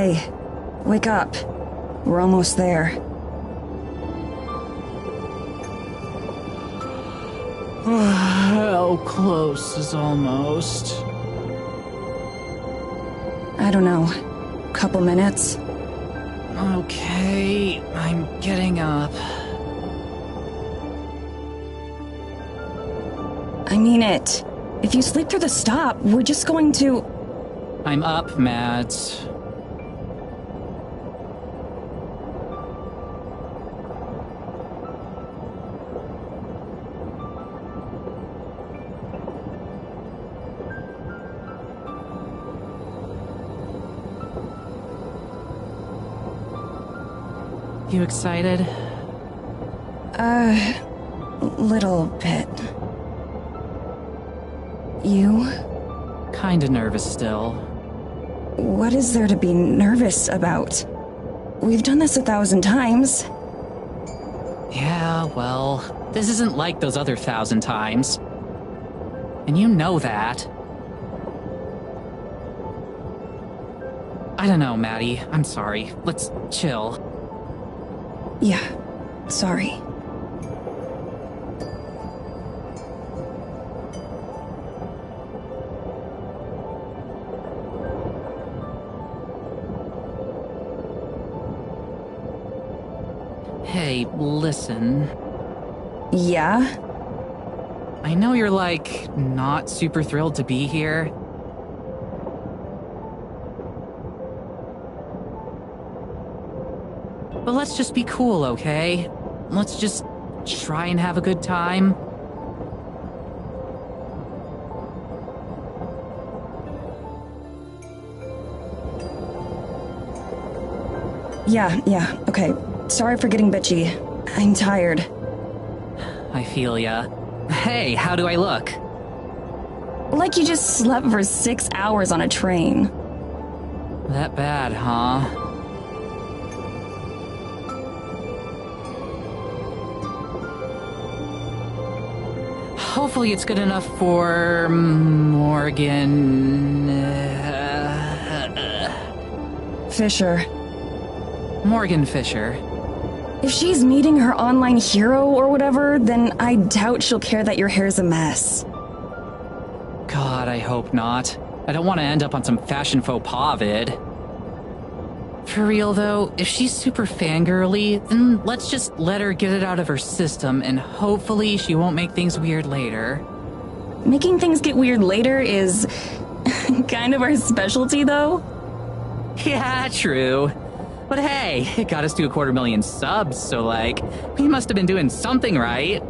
Hey, wake up. We're almost there. How close is almost? I don't know. Couple minutes? Okay, I'm getting up. I mean it. If you sleep through the stop, we're just going to... I'm up, Mads. You excited? Little bit. You? Kinda nervous still. What is there to be nervous about? We've done this 1,000 times. Yeah, well, this isn't like those other 1,000 times. And you know that. I don't know, Maddie. I'm sorry. Let's chill. Yeah, sorry. Hey, listen. Yeah? I know you're, like, not super thrilled to be here. But let's just be cool, okay? Let's just try and have a good time. Yeah, okay. Sorry for getting bitchy. I'm tired. I feel ya. Hey, how do I look? Like you just slept for 6 hours on a train. That bad, huh? Hopefully it's good enough for Morgan... Fisher. Morgan Fisher. If she's meeting her online hero or whatever, then I doubt she'll care that your hair's a mess. God, I hope not. I don't want to end up on some fashion faux pas vid. For real though, if she's super fangirly, then let's just let her get it out of her system and hopefully she won't make things weird later. Making things get weird later is kind of our specialty though. Yeah, true. But hey, it got us to 250,000 subs, so like, we must have been doing something right.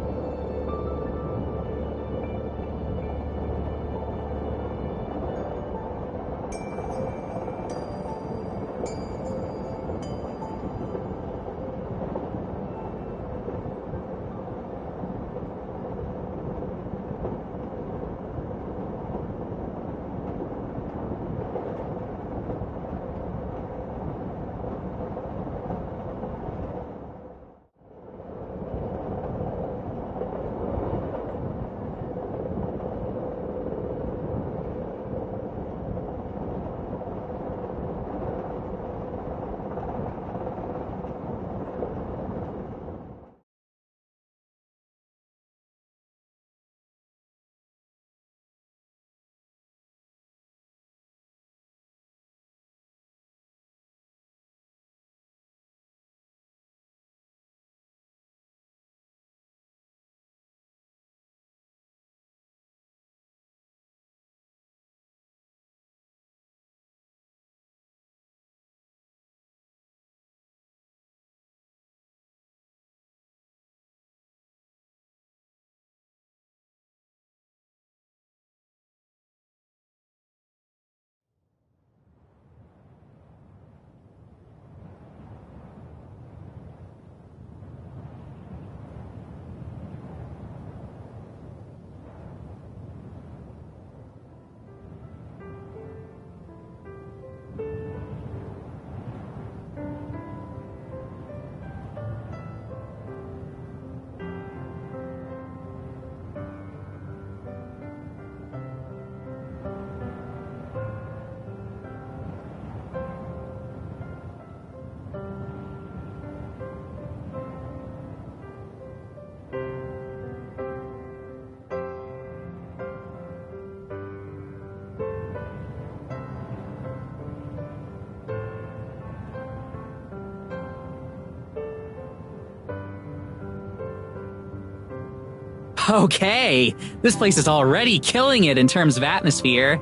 Okay, this place is already killing it in terms of atmosphere.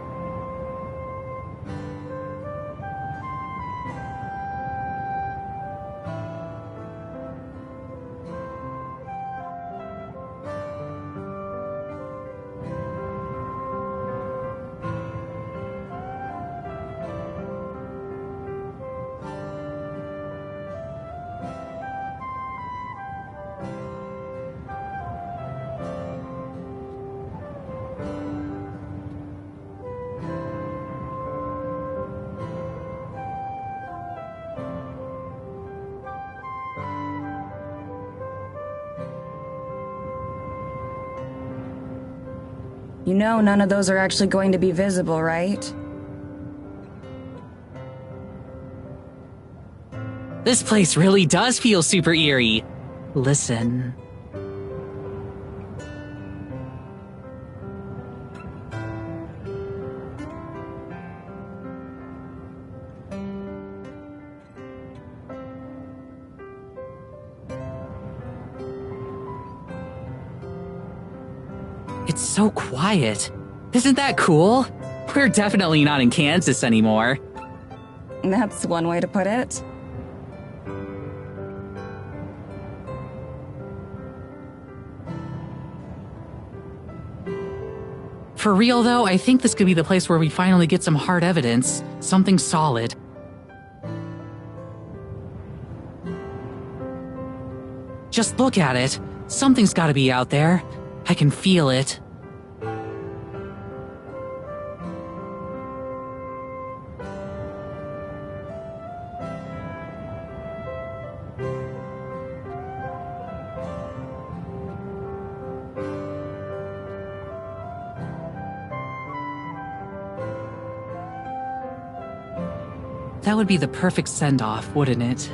You know none of those are actually going to be visible, right? This place really does feel super eerie. Listen. It's so quiet. Isn't that cool? We're definitely not in Kansas anymore. That's one way to put it. For real though, I think this could be the place where we finally get some hard evidence. Something solid. Just look at it. Something's gotta be out there. I can feel it. That would be the perfect send-off, wouldn't it?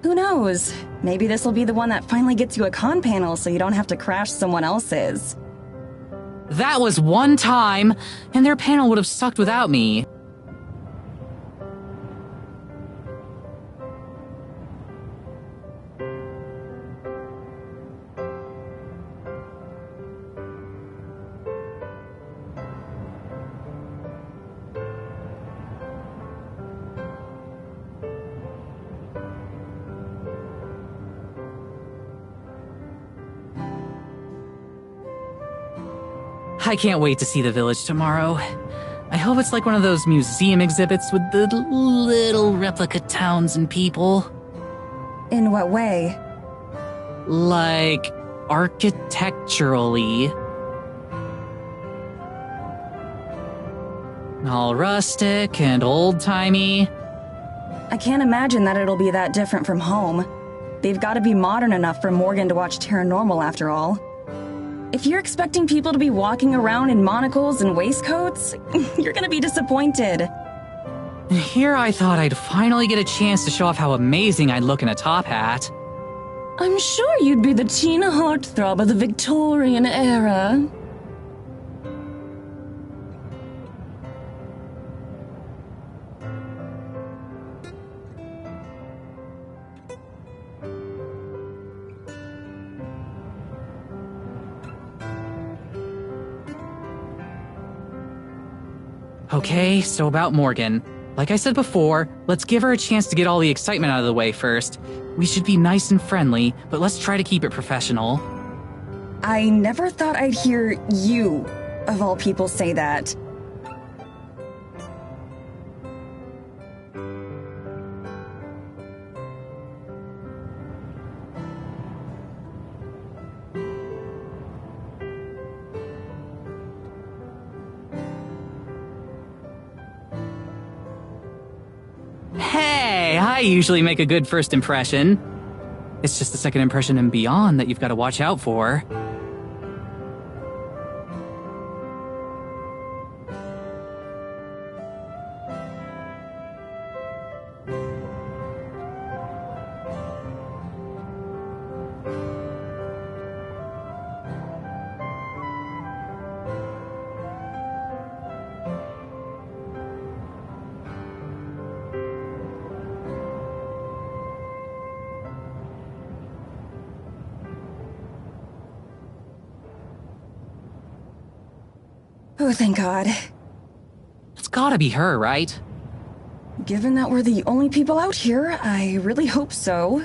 Who knows? Maybe this will be the one that finally gets you a con panel so you don't have to crash someone else's. That was one time, and their panel would have sucked without me. I can't wait to see the village tomorrow. I hope it's like one of those museum exhibits with the little replica towns and people. In what way? Like, architecturally. All rustic and old-timey. I can't imagine that it'll be that different from home. They've got to be modern enough for Morgan to watch Paranormal after all. If you're expecting people to be walking around in monocles and waistcoats, you're gonna be disappointed. And here I thought I'd finally get a chance to show off how amazing I'd look in a top hat. I'm sure you'd be the teen heartthrob of the Victorian era. Okay, so about Morgan. Like I said before, let's give her a chance to get all the excitement out of the way first. We should be nice and friendly, but let's try to keep it professional. I never thought I'd hear you, of all people, say that. Hey, I usually make a good first impression. It's just the second impression and beyond that you've got to watch out for. Oh, thank God. It's gotta be her, right? Given that we're the only people out here, I really hope so.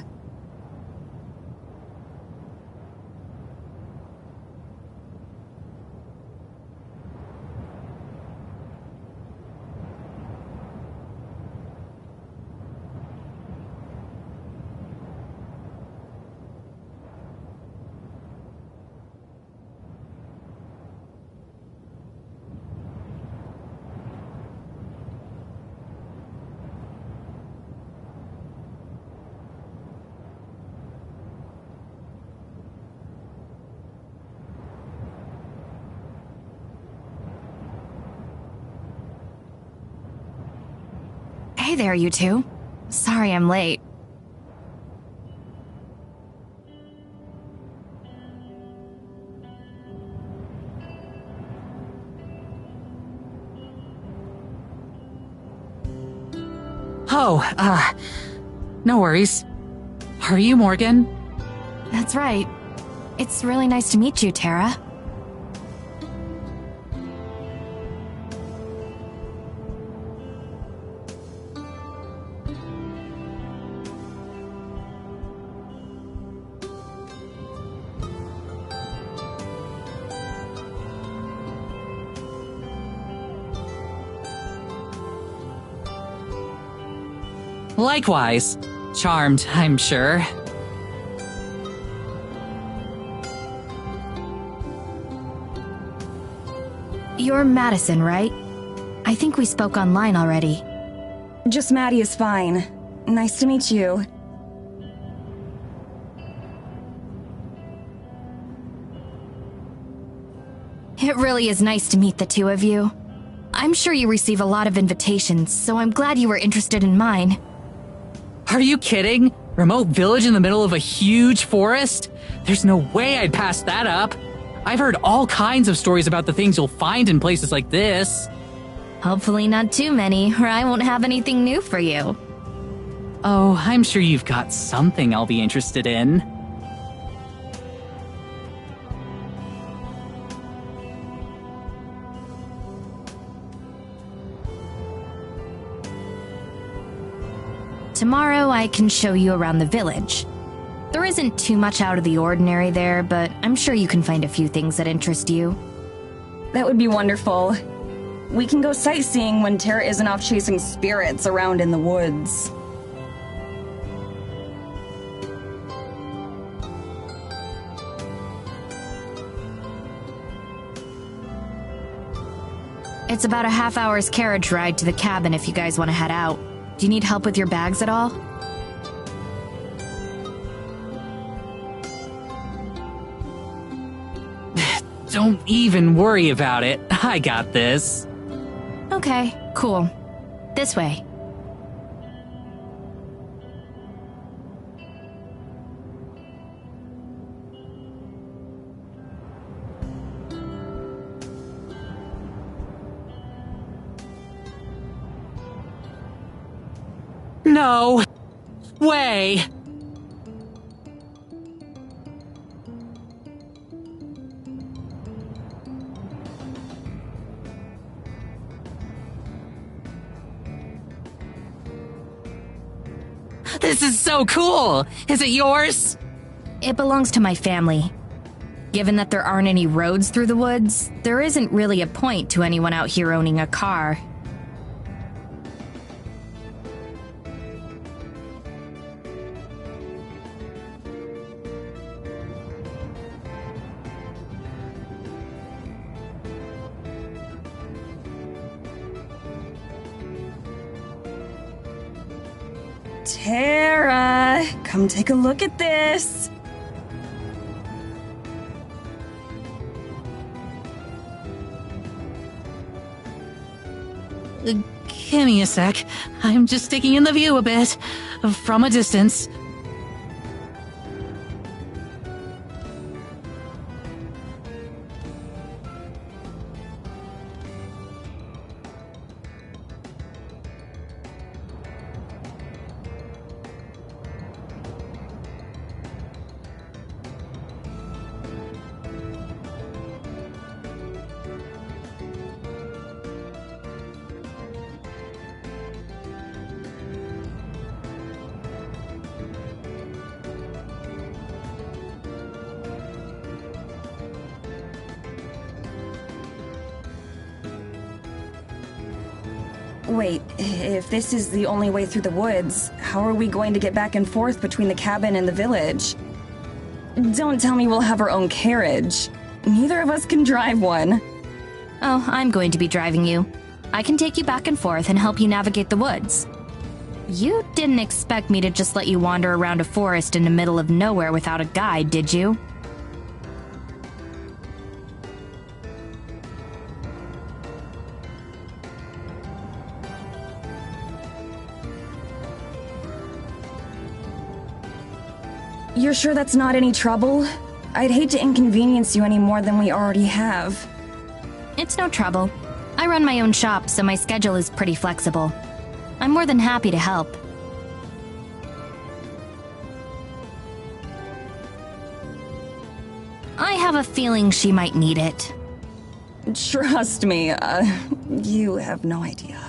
Hey there, you two. Sorry I'm late. Oh, no worries. Are you Morgan? That's right. It's really nice to meet you, Tara. Likewise. Charmed, I'm sure. You're Madison, right? I think we spoke online already. Just Maddie is fine. Nice to meet you. It really is nice to meet the two of you. I'm sure you receive a lot of invitations, so I'm glad you were interested in mine. Are you kidding? Remote village in the middle of a huge forest? There's no way I'd pass that up. I've heard all kinds of stories about the things you'll find in places like this. Hopefully not too many, or I won't have anything new for you. Oh, I'm sure you've got something I'll be interested in. Tomorrow I can show you around the village. There isn't too much out of the ordinary there, but I'm sure you can find a few things that interest you. That would be wonderful. We can go sightseeing when Tara isn't off chasing spirits around in the woods. It's about a half-hour's carriage ride to the cabin if you guys want to head out. Do you need help with your bags at all? Don't even worry about it. I got this. Okay, cool. This way. No way. This is so cool! Is it yours? It belongs to my family. Given that there aren't any roads through the woods, there isn't really a point to anyone out here owning a car. Tara, come take a look at this. Give me a sec. I'm just taking in the view a bit. From a distance. Wait, if this is the only way through the woods, how are we going to get back and forth between the cabin and the village? Don't tell me we'll have our own carriage. Neither of us can drive one. Oh, I'm going to be driving you. I can take you back and forth and help you navigate the woods. You didn't expect me to just let you wander around a forest in the middle of nowhere without a guide, did you? You're sure that's not any trouble? I'd hate to inconvenience you any more than we already have. It's no trouble. I run my own shop, so my schedule is pretty flexible. I'm more than happy to help. I have a feeling she might need it. Trust me, you have no idea.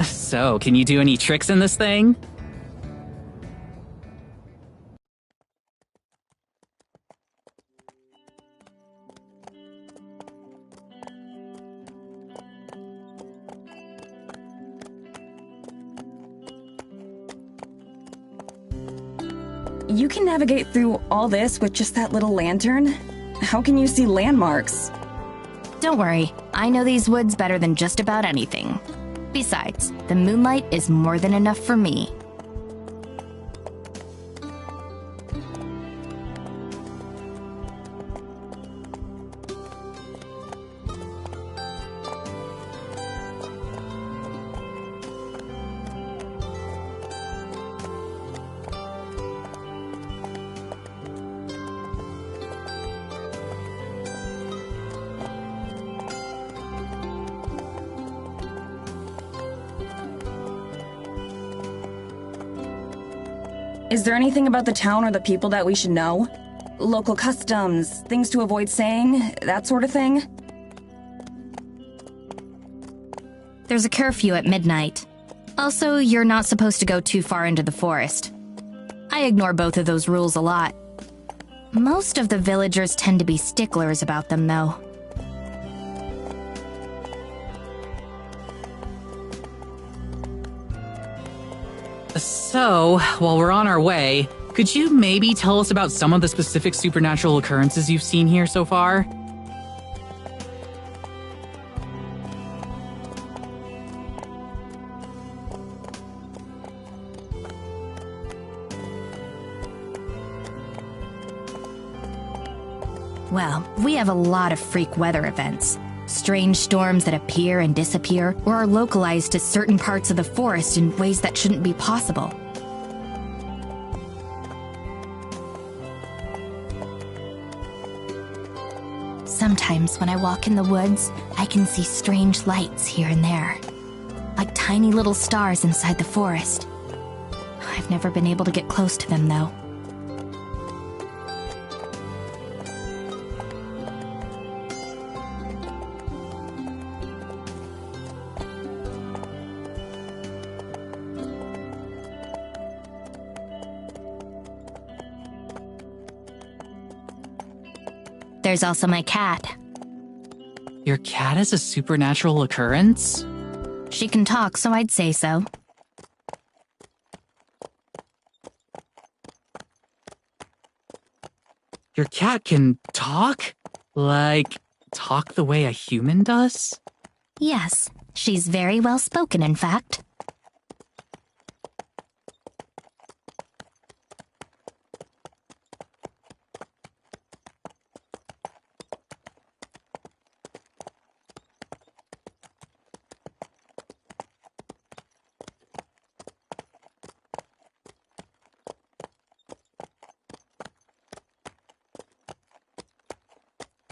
So, can you do any tricks in this thing? You can navigate through all this with just that little lantern? How can you see landmarks? Don't worry, I know these woods better than just about anything. Besides, the moonlight is more than enough for me. Is there anything about the town or the people that we should know? Local customs, things to avoid saying, that sort of thing? There's a curfew at midnight. Also, you're not supposed to go too far into the forest. I ignore both of those rules a lot. Most of the villagers tend to be sticklers about them, though. So, while we're on our way, could you maybe tell us about some of the specific supernatural occurrences you've seen here so far? Well, we have a lot of freak weather events. Strange storms that appear and disappear, or are localized to certain parts of the forest in ways that shouldn't be possible. Sometimes when I walk in the woods, I can see strange lights here and there, like tiny little stars inside the forest. I've never been able to get close to them, though. There's also my cat. Your cat is a supernatural occurrence? She can talk, so I'd say so. Your cat can talk? Like, talk the way a human does? Yes, she's very well spoken, in fact.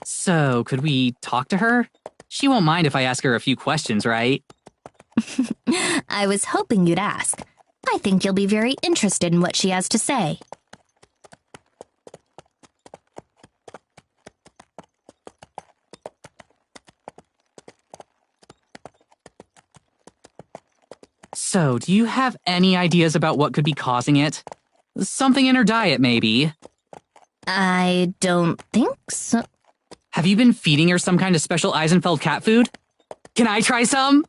So, could we talk to her? She won't mind if I ask her a few questions, right? I was hoping you'd ask. I think you'll be very interested in what she has to say. So, do you have any ideas about what could be causing it? Something in her diet, maybe. I don't think so. Have you been feeding her some kind of special Eisenfeld cat food? Can I try some?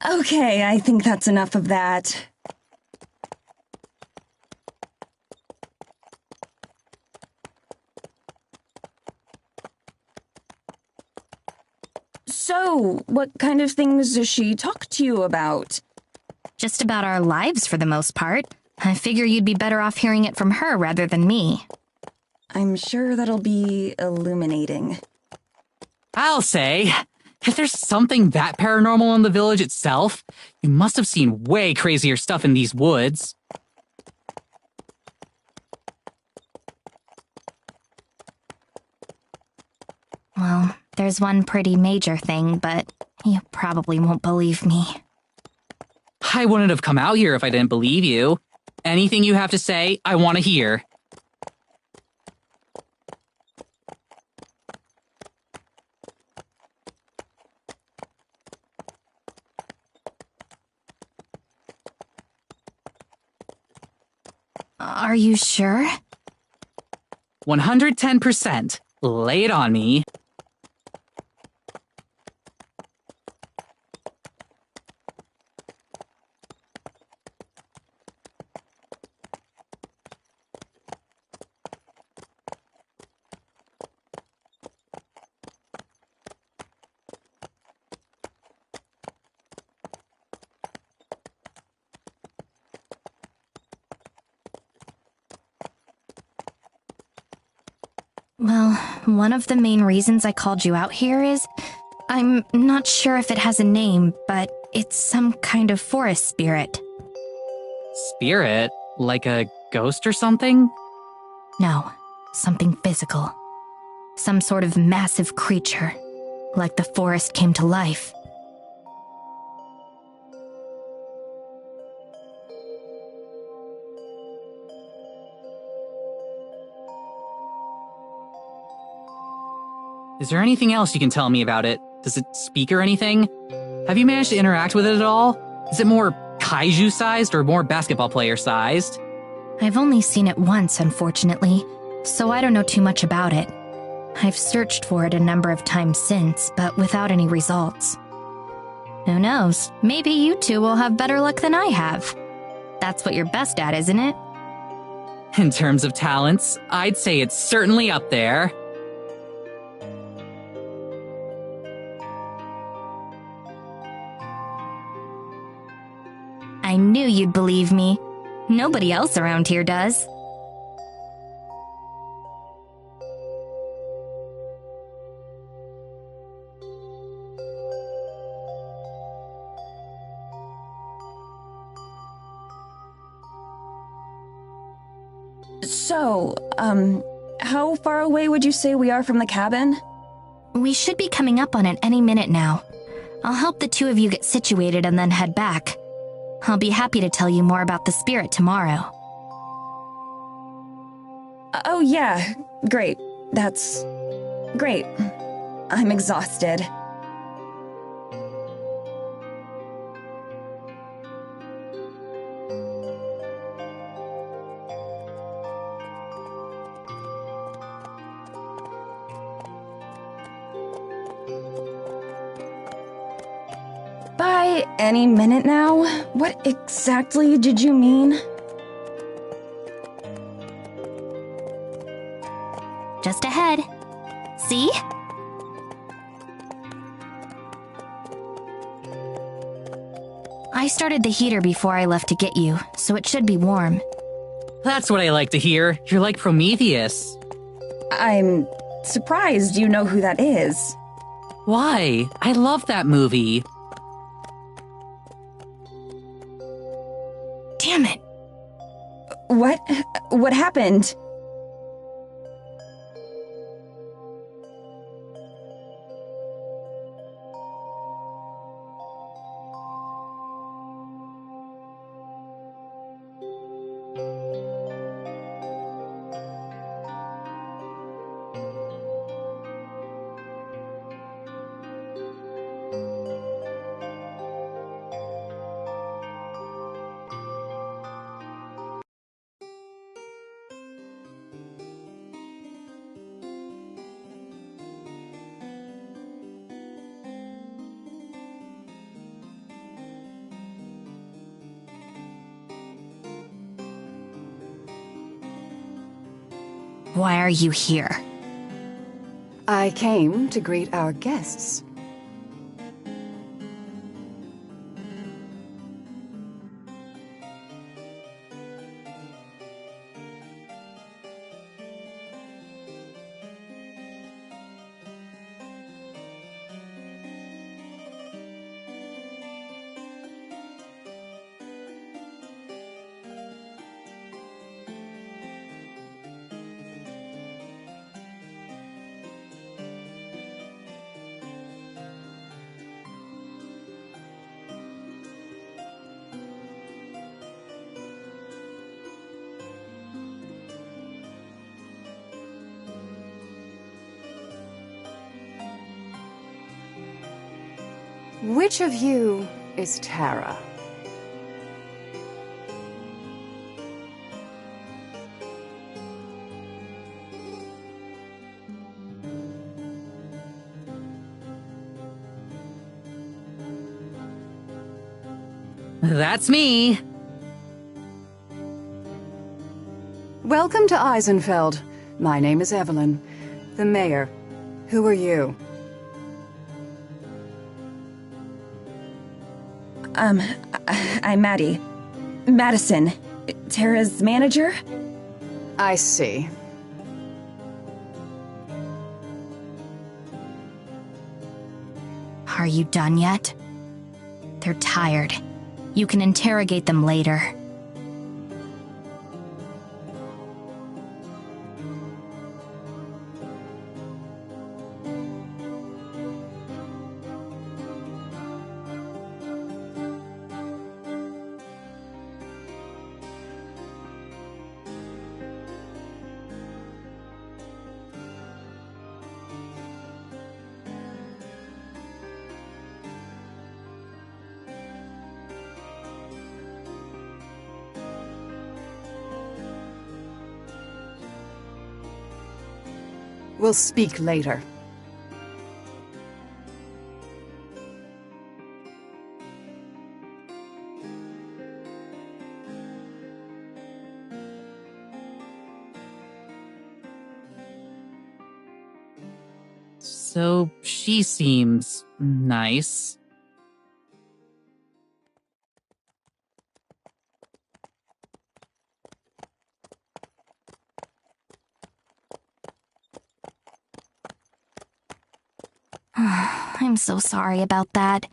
Okay, I think that's enough of that. So, what kind of things does she talk to you about? Just about our lives for the most part. I figure you'd be better off hearing it from her rather than me. I'm sure that'll be illuminating. I'll say, if there's something that paranormal in the village itself, you must have seen way crazier stuff in these woods. Well, there's one pretty major thing, but you probably won't believe me. I wouldn't have come out here if I didn't believe you. Anything you have to say, I want to hear. Are you sure? 110%. Lay it on me. Well, one of the main reasons I called you out here is I'm not sure if it has a name, but it's some kind of forest spirit. Spirit? Like a ghost or something? No, something physical. Some sort of massive creature, like the forest came to life. Is there anything else you can tell me about it? Does it speak or anything? Have you managed to interact with it at all? Is it more kaiju-sized or more basketball player-sized? I've only seen it once, unfortunately, so I don't know too much about it. I've searched for it a number of times since, but without any results. Who knows? Maybe you two will have better luck than I have. That's what you're best at, isn't it? In terms of talents, I'd say it's certainly up there. I knew you'd believe me. Nobody else around here does. So, how far away would you say we are from the cabin? We should be coming up on it any minute now. I'll help the two of you get situated and then head back. I'll be happy to tell you more about the spirit tomorrow. Oh yeah, great. That's great. I'm exhausted. By any minute now? What exactly did you mean? Just ahead. See? I started the heater before I left to get you, so it should be warm. That's what I like to hear. You're like Prometheus. I'm surprised you know who that is. Why? I love that movie. Damn it. What? What happened? Why are you here? I came to greet our guests. Which of you is Tara? That's me. Welcome to Eisenfeld. My name is Evelyn, the mayor. Who are you? I'm Maddie. Madison. Tara's manager? I see. Are you done yet? They're tired. You can interrogate them later. We'll speak later. So she seems nice. I'm so sorry about that.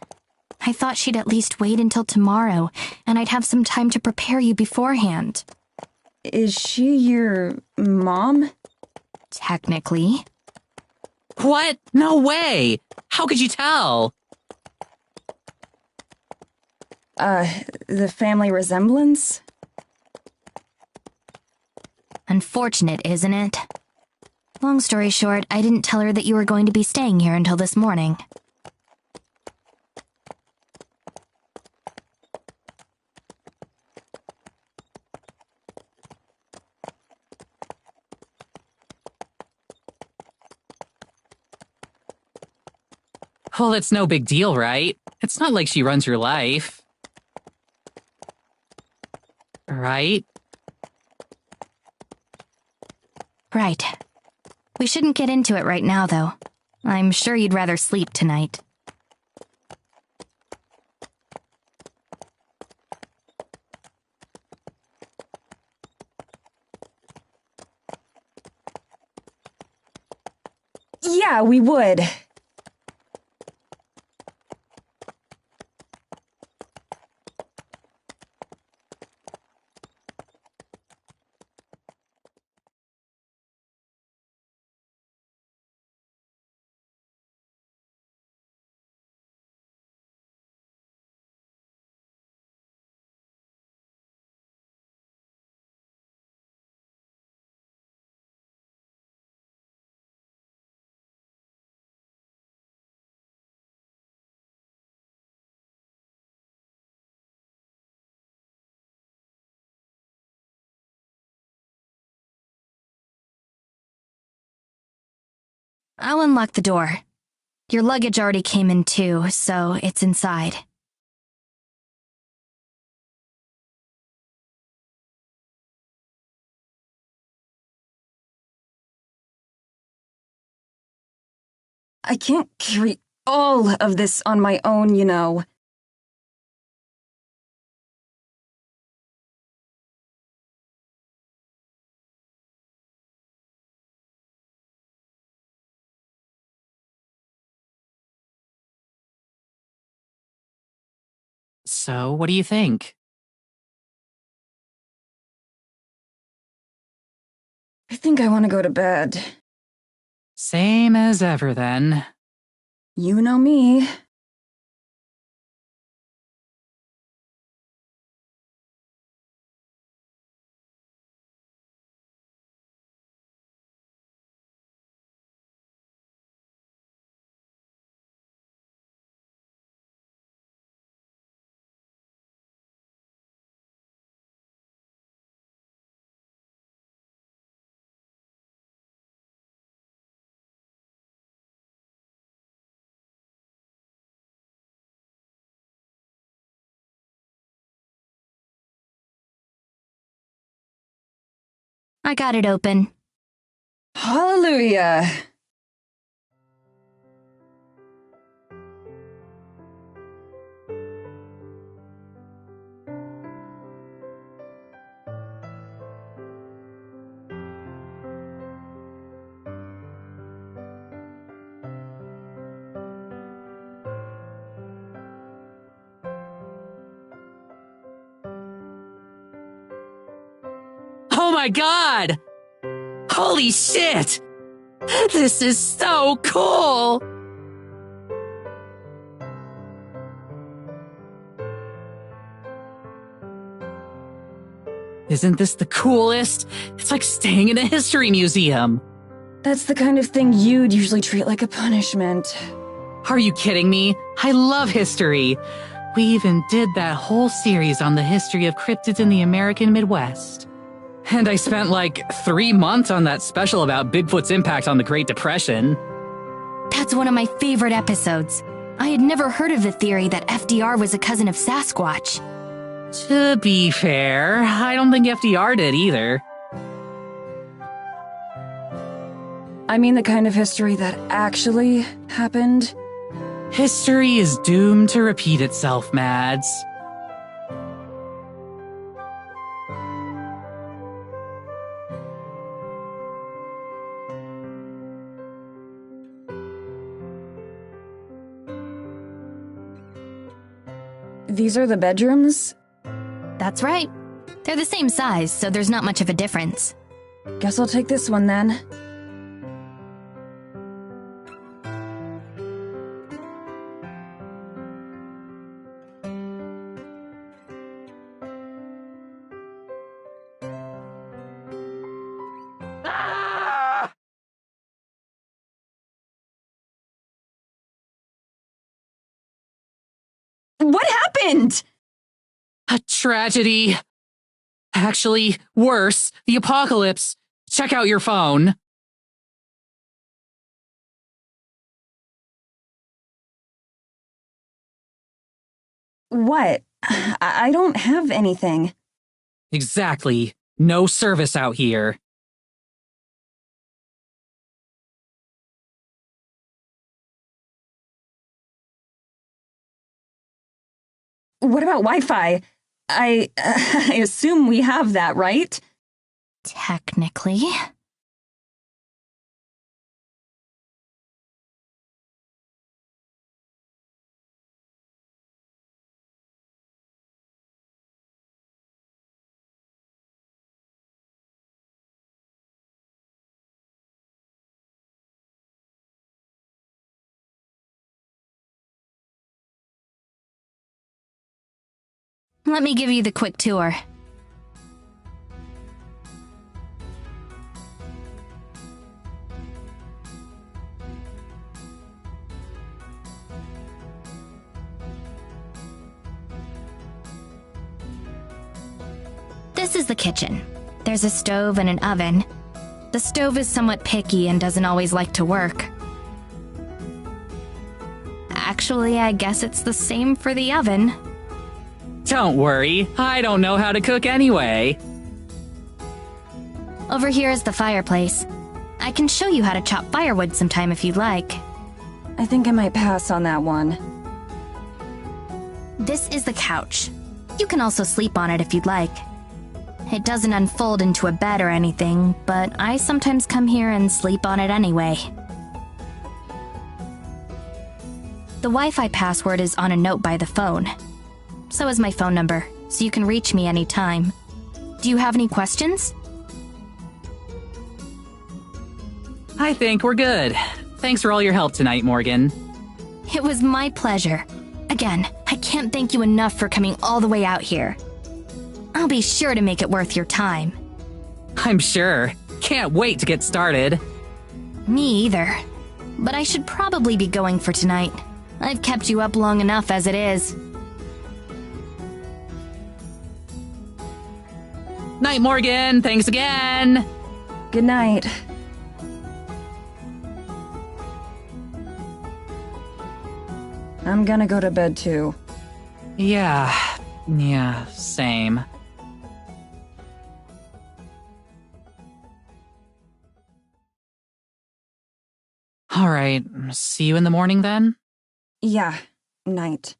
I thought she'd at least wait until tomorrow, and I'd have some time to prepare you beforehand. Is she your mom? Technically. What? No way! How could you tell? The family resemblance? Unfortunate, isn't it? Long story short, I didn't tell her that you were going to be staying here until this morning. Well, it's no big deal, right? It's not like she runs your life. Right? Right. We shouldn't get into it right now, though. I'm sure you'd rather sleep tonight. Yeah, we would. I'll unlock the door. Your luggage already came in too, so it's inside. I can't carry all of this on my own, you know. So, what do you think? I think I want to go to bed. Same as ever, then. You know me. I got it open. Hallelujah. Oh my god! Holy shit! This is so cool! Isn't this the coolest? It's like staying in a history museum. That's the kind of thing you'd usually treat like a punishment. Are you kidding me? I love history. We even did that whole series on the history of cryptids in the American Midwest. And I spent like 3 months on that special about Bigfoot's impact on the Great Depression. That's one of my favorite episodes. I had never heard of the theory that FDR was a cousin of Sasquatch. To be fair, I don't think FDR did either. I mean the kind of history that actually happened. History is doomed to repeat itself, Mads. These are the bedrooms? That's right. They're the same size, so there's not much of a difference. Guess I'll take this one then. What happened? A tragedy. Actually, worse, the apocalypse. Check out your phone. What? I don't have anything. Exactly. No service out here. What about Wi-Fi? I assume we have that, right? Technically. Let me give you the quick tour. This is the kitchen. There's a stove and an oven. The stove is somewhat picky and doesn't always like to work. Actually, I guess it's the same for the oven. Don't worry, I don't know how to cook anyway. Over here is the fireplace. I can show you how to chop firewood sometime if you'd like. I think I might pass on that one. This is the couch. You can also sleep on it if you'd like. It doesn't unfold into a bed or anything, but I sometimes come here and sleep on it anyway. The Wi-Fi password is on a note by the phone. So is my phone number, so you can reach me anytime. Do you have any questions? I think we're good. Thanks for all your help tonight, Morgan. It was my pleasure. Again, I can't thank you enough for coming all the way out here. I'll be sure to make it worth your time. I'm sure. Can't wait to get started. Me either. But I should probably be going for tonight. I've kept you up long enough as it is. Night, Morgan. Thanks again. Good night. I'm gonna go to bed too. Yeah, same. All right, see you in the morning then? Yeah, night.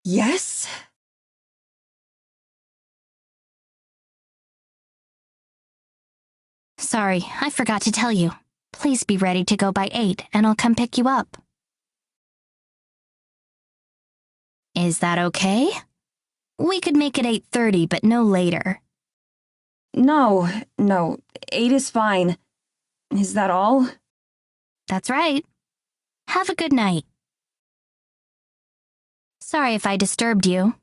Yes? Sorry, I forgot to tell you. Please be ready to go by 8 and I'll come pick you up. Is that okay? We could make it 8:30, but no later. No, 8 is fine. Is that all? That's right. Have a good night. Sorry if I disturbed you.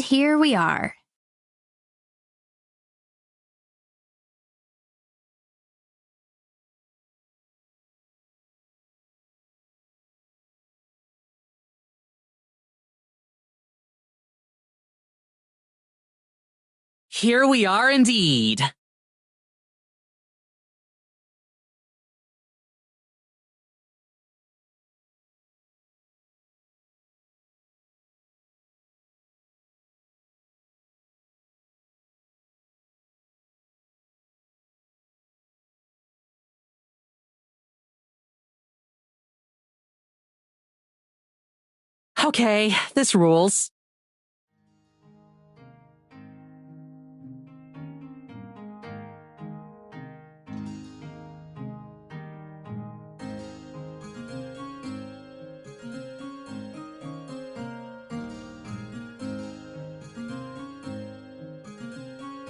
here we are. Here we are indeed. Okay, this rules.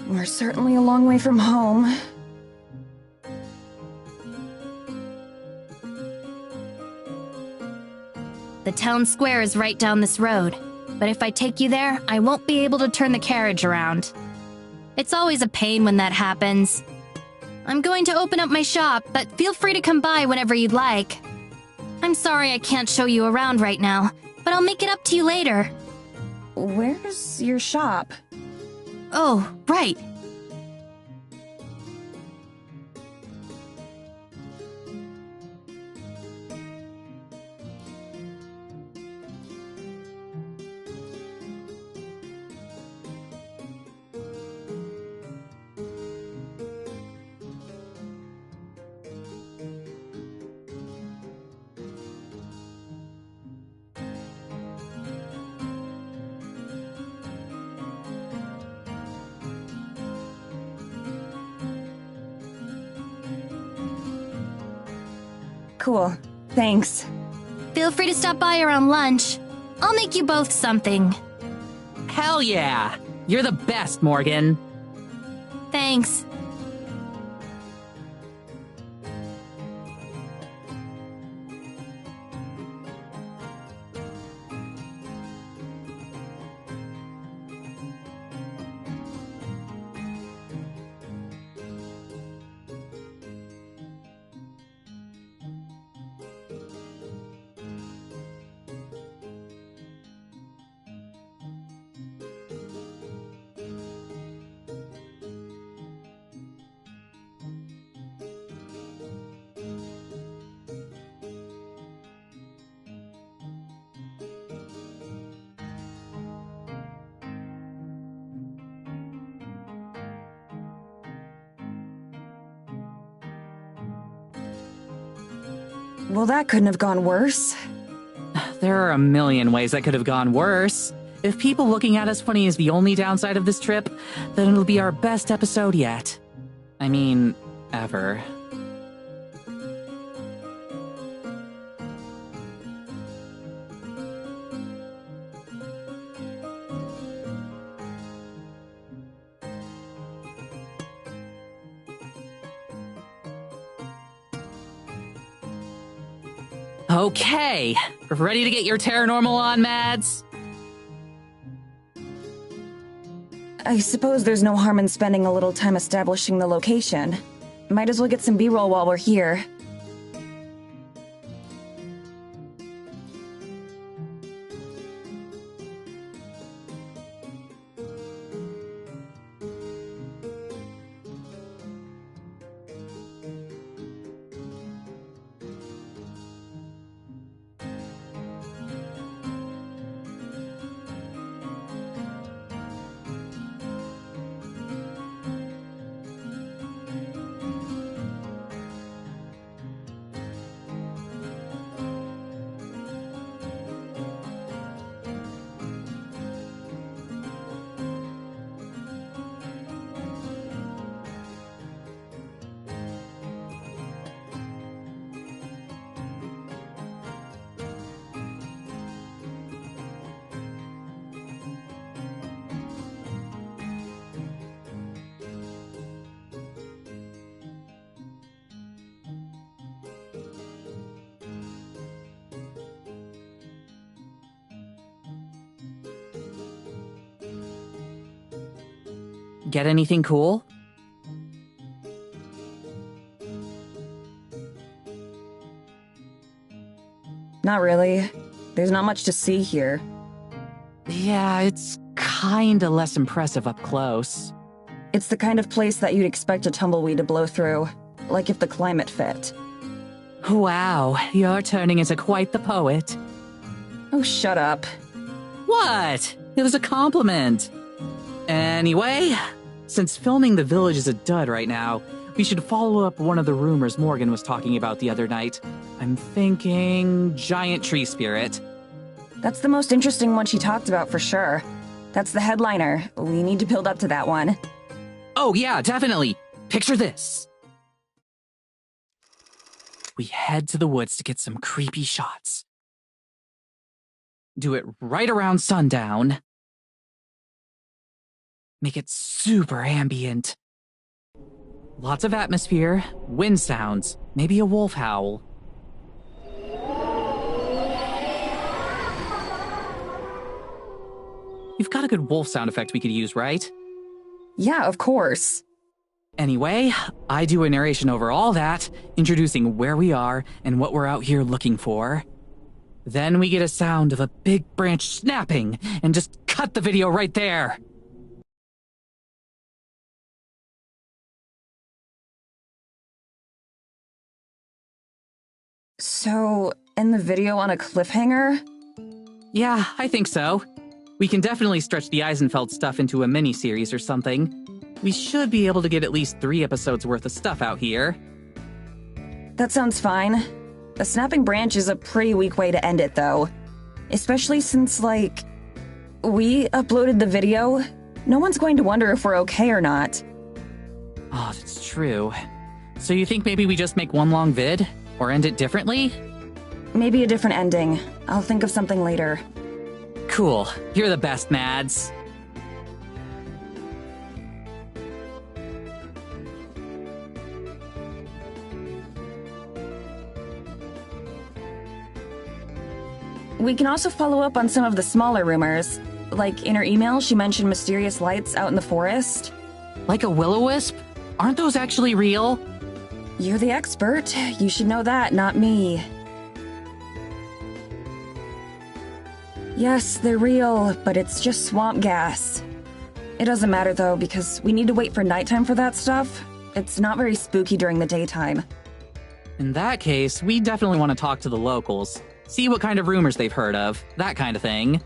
We're certainly a long way from home. The town square is right down this road, but if I take you there, I won't be able to turn the carriage around. It's always a pain when that happens. I'm going to open up my shop, but feel free to come by whenever you'd like. I'm sorry I can't show you around right now, but I'll make it up to you later. Where's your shop? Oh, right. Cool. Thanks. Feel free to stop by around lunch. I'll make you both something. Hell yeah! You're the best, Morgan. Thanks. Well, that couldn't have gone worse. There are a million ways that could have gone worse. If people looking at us funny is the only downside of this trip, then it'll be our best episode yet. I mean, ever. Okay, ready to get your Terranormal on, Mads? I suppose there's no harm in spending a little time establishing the location. Might as well get some B-roll while we're here. Get anything cool? Not really. There's not much to see here. Yeah, it's kinda less impressive up close. It's the kind of place that you'd expect a tumbleweed to blow through, like if the climate fit. Wow, you're turning into quite the poet. Oh, shut up. What? It was a compliment. Anyway, since filming the village is a dud right now, we should follow up one of the rumors Morgan was talking about the other night. I'm thinking giant tree spirit. That's the most interesting one she talked about for sure. That's the headliner. We need to build up to that one. Oh yeah, definitely. Picture this. We head to the woods to get some creepy shots. Do it right around sundown. Make it super ambient. Lots of atmosphere, wind sounds, maybe a wolf howl. You've got a good wolf sound effect we could use, right? Yeah, of course. Anyway, I do a narration over all that, introducing where we are and what we're out here looking for. Then we get a sound of a big branch snapping, and just cut the video right there. So, end the video on a cliffhanger? Yeah, I think so. We can definitely stretch the Eisenfeld stuff into a mini-series or something. We should be able to get at least 3 episodes worth of stuff out here. That sounds fine. A snapping branch is a pretty weak way to end it, though. Especially since, like, we uploaded the video. No one's going to wonder if we're okay or not. Oh, that's true. So you think maybe we just make one long vid? Or end it differently? Maybe a different ending. I'll think of something later. Cool. You're the best, Mads. We can also follow up on some of the smaller rumors. Like, in her email, she mentioned mysterious lights out in the forest. Like a will-o-wisp? Aren't those actually real? You're the expert. You should know that, not me. Yes, they're real, but it's just swamp gas. It doesn't matter, though, because we need to wait for nighttime for that stuff. It's not very spooky during the daytime. In that case, we definitely want to talk to the locals. See what kind of rumors they've heard of. That kind of thing.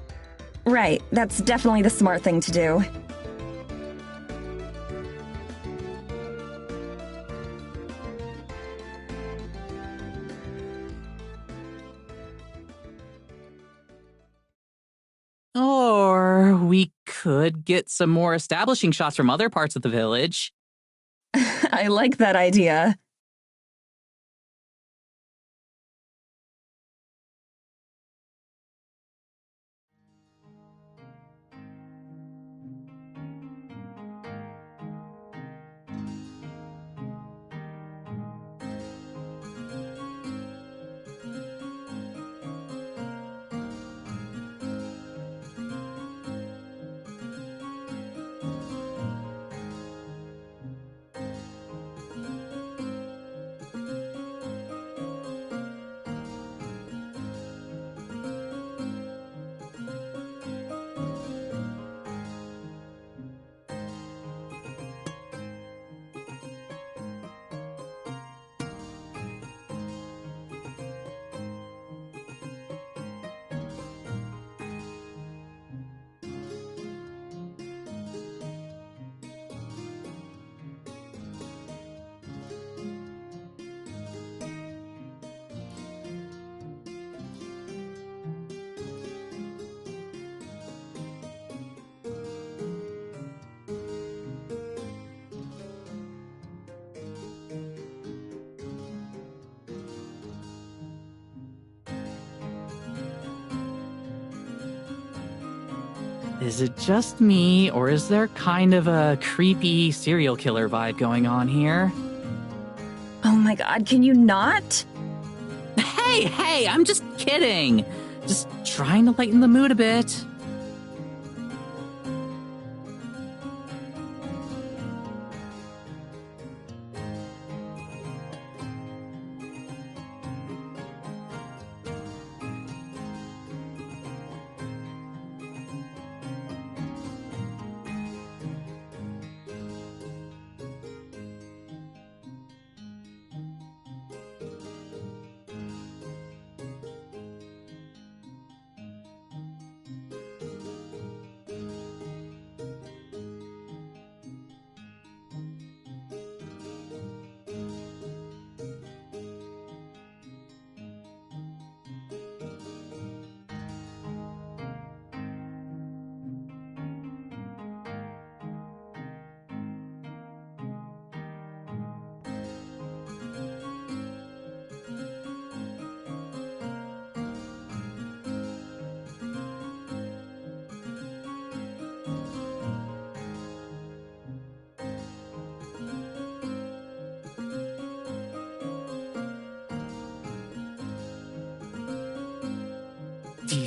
Right, that's definitely the smart thing to do. Or we could get some more establishing shots from other parts of the village. I like that idea. Is it just me, or is there kind of a creepy serial killer vibe going on here? Oh my god, can you not? Hey, I'm just kidding. Just trying to lighten the mood a bit.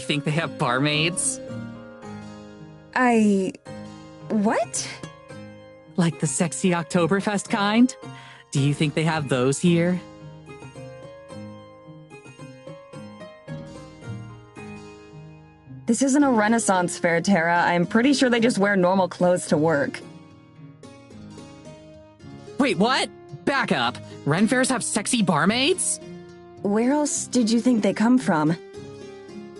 think they have barmaids? What? Like the sexy Oktoberfest kind? Do you think they have those here? This isn't a Renaissance fair, Tara. I'm pretty sure they just wear normal clothes to work. Wait, what? Back up. Ren fairs have sexy barmaids? Where else did you think they come from?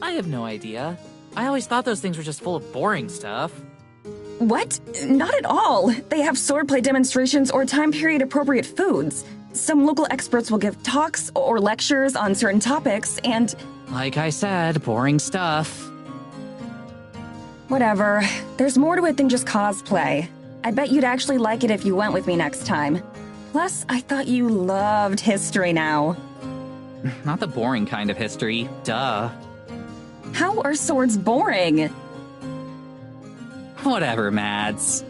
I have no idea. I always thought those things were just full of boring stuff. What? Not at all. They have swordplay demonstrations or time period appropriate foods. Some local experts will give talks or lectures on certain topics, and... Like I said, boring stuff. Whatever. There's more to it than just cosplay. I bet you'd actually like it if you went with me next time. Plus, I thought you loved history now. Not the boring kind of history. Duh. How are swords boring? Whatever, Mads.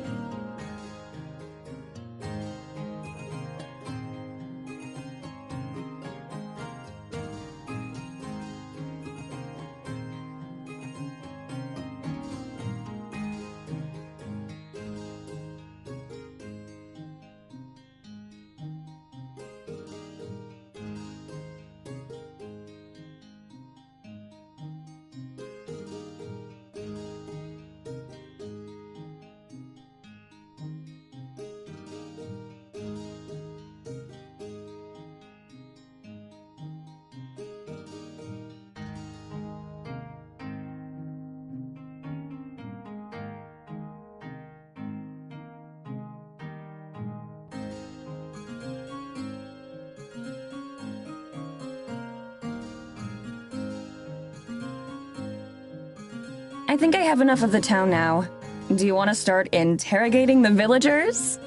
I think I have enough of the town now. Do you want to start interrogating the villagers?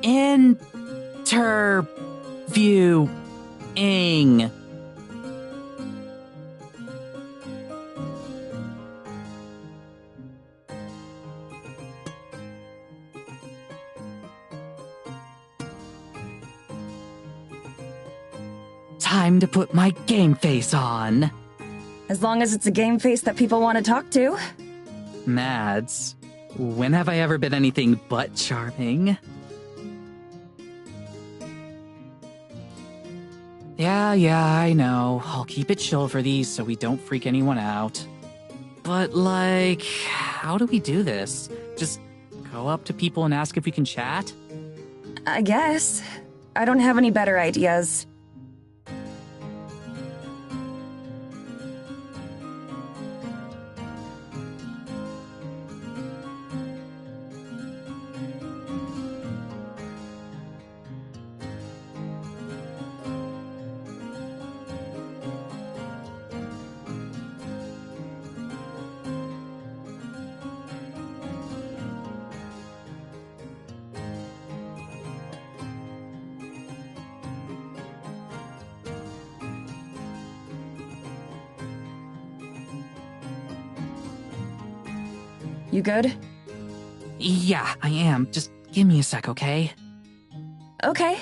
Interviewing. Time to put my game face on. As long as it's a game face that people want to talk to. Mads, when have I ever been anything but charming? Yeah, I know. I'll keep it chill for these so we don't freak anyone out. But, like, how do we do this? Just go up to people and ask if we can chat? I guess. I don't have any better ideas. You good? Yeah, I am. Just give me a sec, okay? Okay.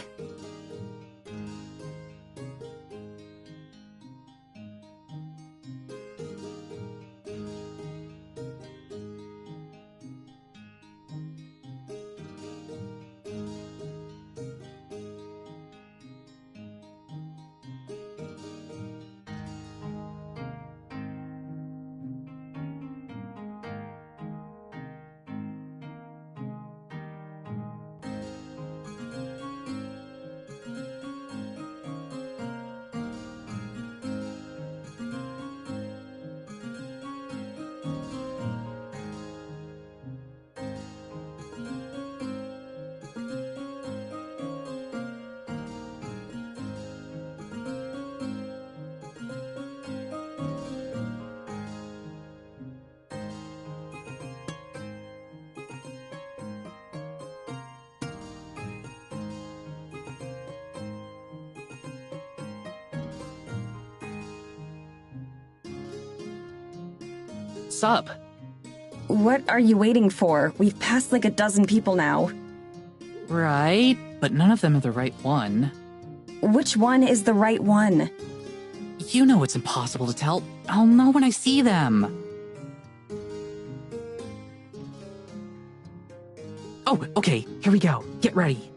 Sup? What are you waiting for? We've passed like a dozen people now. Right, but none of them are the right one. Which one is the right one? You know it's impossible to tell. I'll know when I see them. Oh, okay, here we go. Get ready.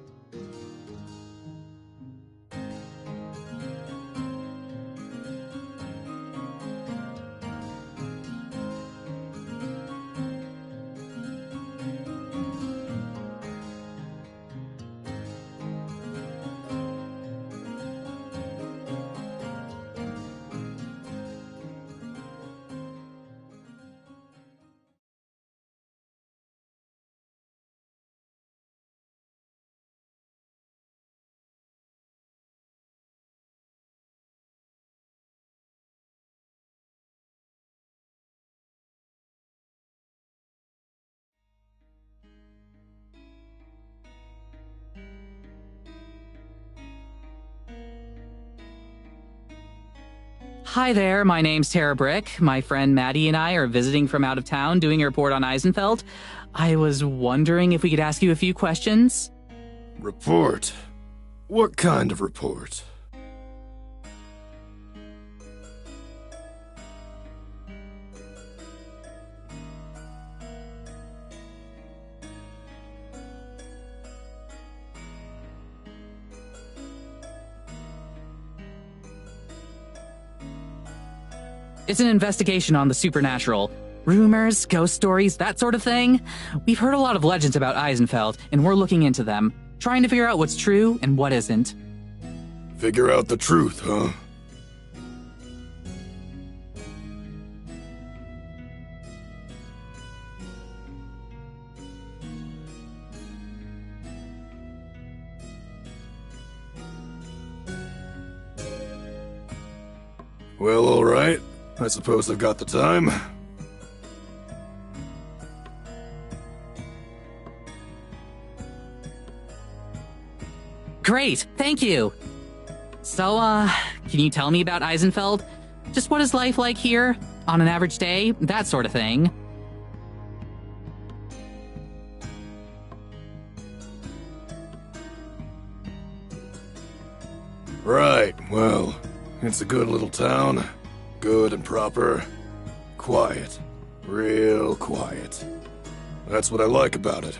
Hi there, my name's Tara Brick. My friend Maddie and I are visiting from out of town doing a report on Eisenfeld. I was wondering if we could ask you a few questions. Report? What kind of report? It's an investigation on the supernatural. Rumors, ghost stories, that sort of thing. We've heard a lot of legends about Eisenfeld, and we're looking into them, trying to figure out what's true and what isn't. Figure out the truth, huh? Well, all right. I suppose I've got the time. Great, thank you. So, can you tell me about Eisenfeld? Just what is life like here? On an average day? That sort of thing. Right, well, it's a good little town. Good and proper. Quiet. Real quiet. That's what I like about it.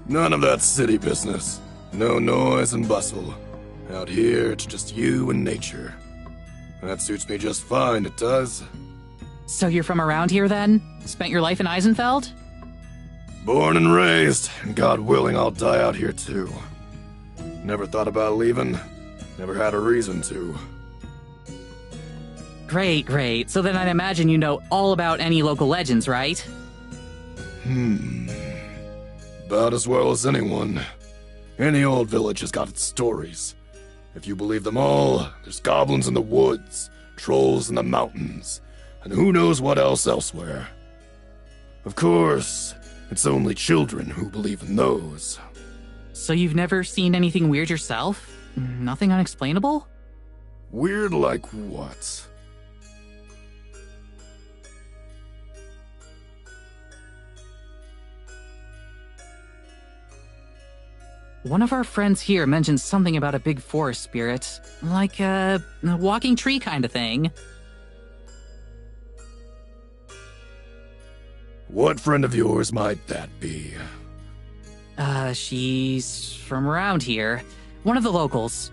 None of that city business. No noise and bustle. Out here, it's just you and nature. That suits me just fine, it does. So you're from around here then? Spent your life in Eisenfeld? Born and raised, and God willing I'll die out here too. Never thought about leaving. Never had a reason to. Great, great. So then I'd imagine you know all about any local legends, right? About as well as anyone. Any old village has got its stories. If you believe them all, there's goblins in the woods, trolls in the mountains, and who knows what else elsewhere. Of course, it's only children who believe in those. So you've never seen anything weird yourself? Nothing unexplainable? Weird like what? One of our friends here mentioned something about a big forest spirit, like a walking tree kind of thing. What friend of yours might that be? She's from around here. One of the locals.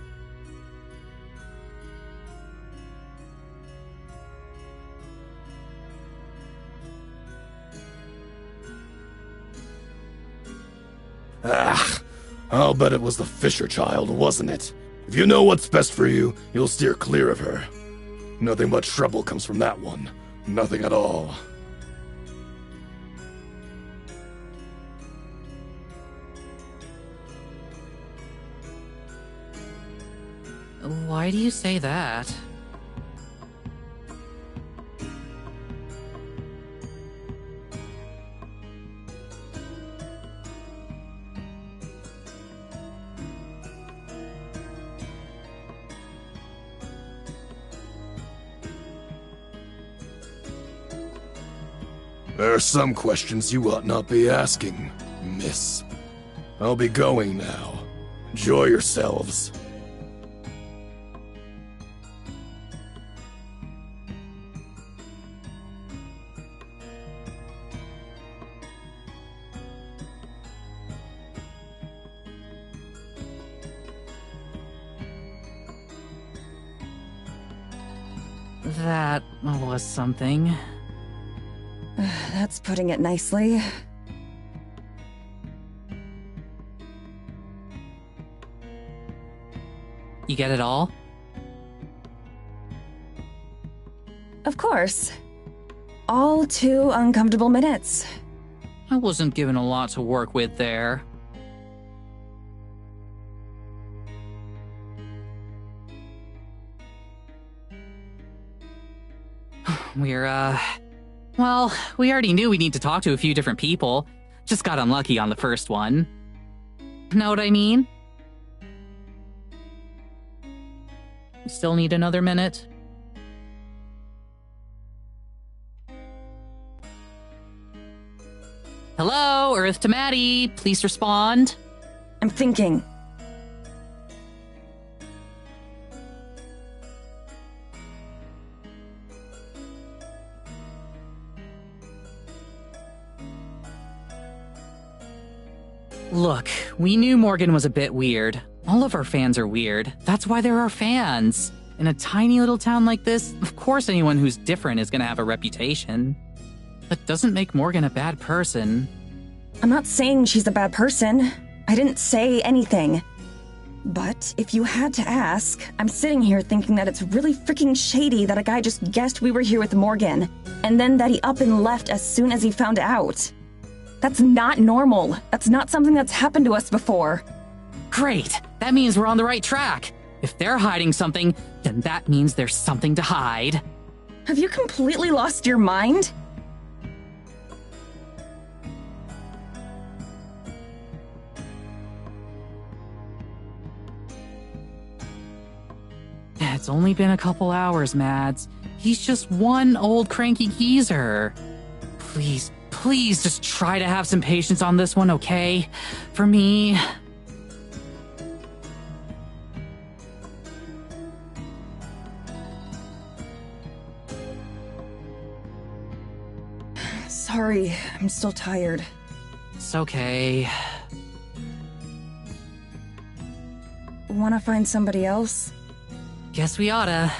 I'll bet it was the Fisher child, wasn't it? If you know what's best for you, you'll steer clear of her. Nothing but trouble comes from that one. Nothing at all. Why do you say that? There are some questions you ought not be asking, miss. I'll be going now. Enjoy yourselves. That was something. That's putting it nicely. You get it all? Of course. All 2 uncomfortable minutes. I wasn't given a lot to work with there. Well, we already knew we need to talk to a few different people. Just got unlucky on the first one. Know what I mean? We still need another minute? Hello, Earth to Maddie. Please respond. I'm thinking. Look, we knew Morgan was a bit weird. All of our fans are weird. That's why they're our fans. In a tiny little town like this, of course anyone who's different is gonna have a reputation. That doesn't make Morgan a bad person. I'm not saying she's a bad person. I didn't say anything. But if you had to ask, I'm sitting here thinking that it's really freaking shady that a guy just guessed we were here with Morgan, and then that he up and left as soon as he found out. That's not normal. That's not something that's happened to us before. Great! That means we're on the right track. If they're hiding something, then that means there's something to hide. Have you completely lost your mind? It's only been a couple hours, Mads. He's just one old cranky geezer. Please just try to have some patience on this one, okay? For me. Sorry, I'm still tired. It's okay. Wanna find somebody else? Guess we oughta.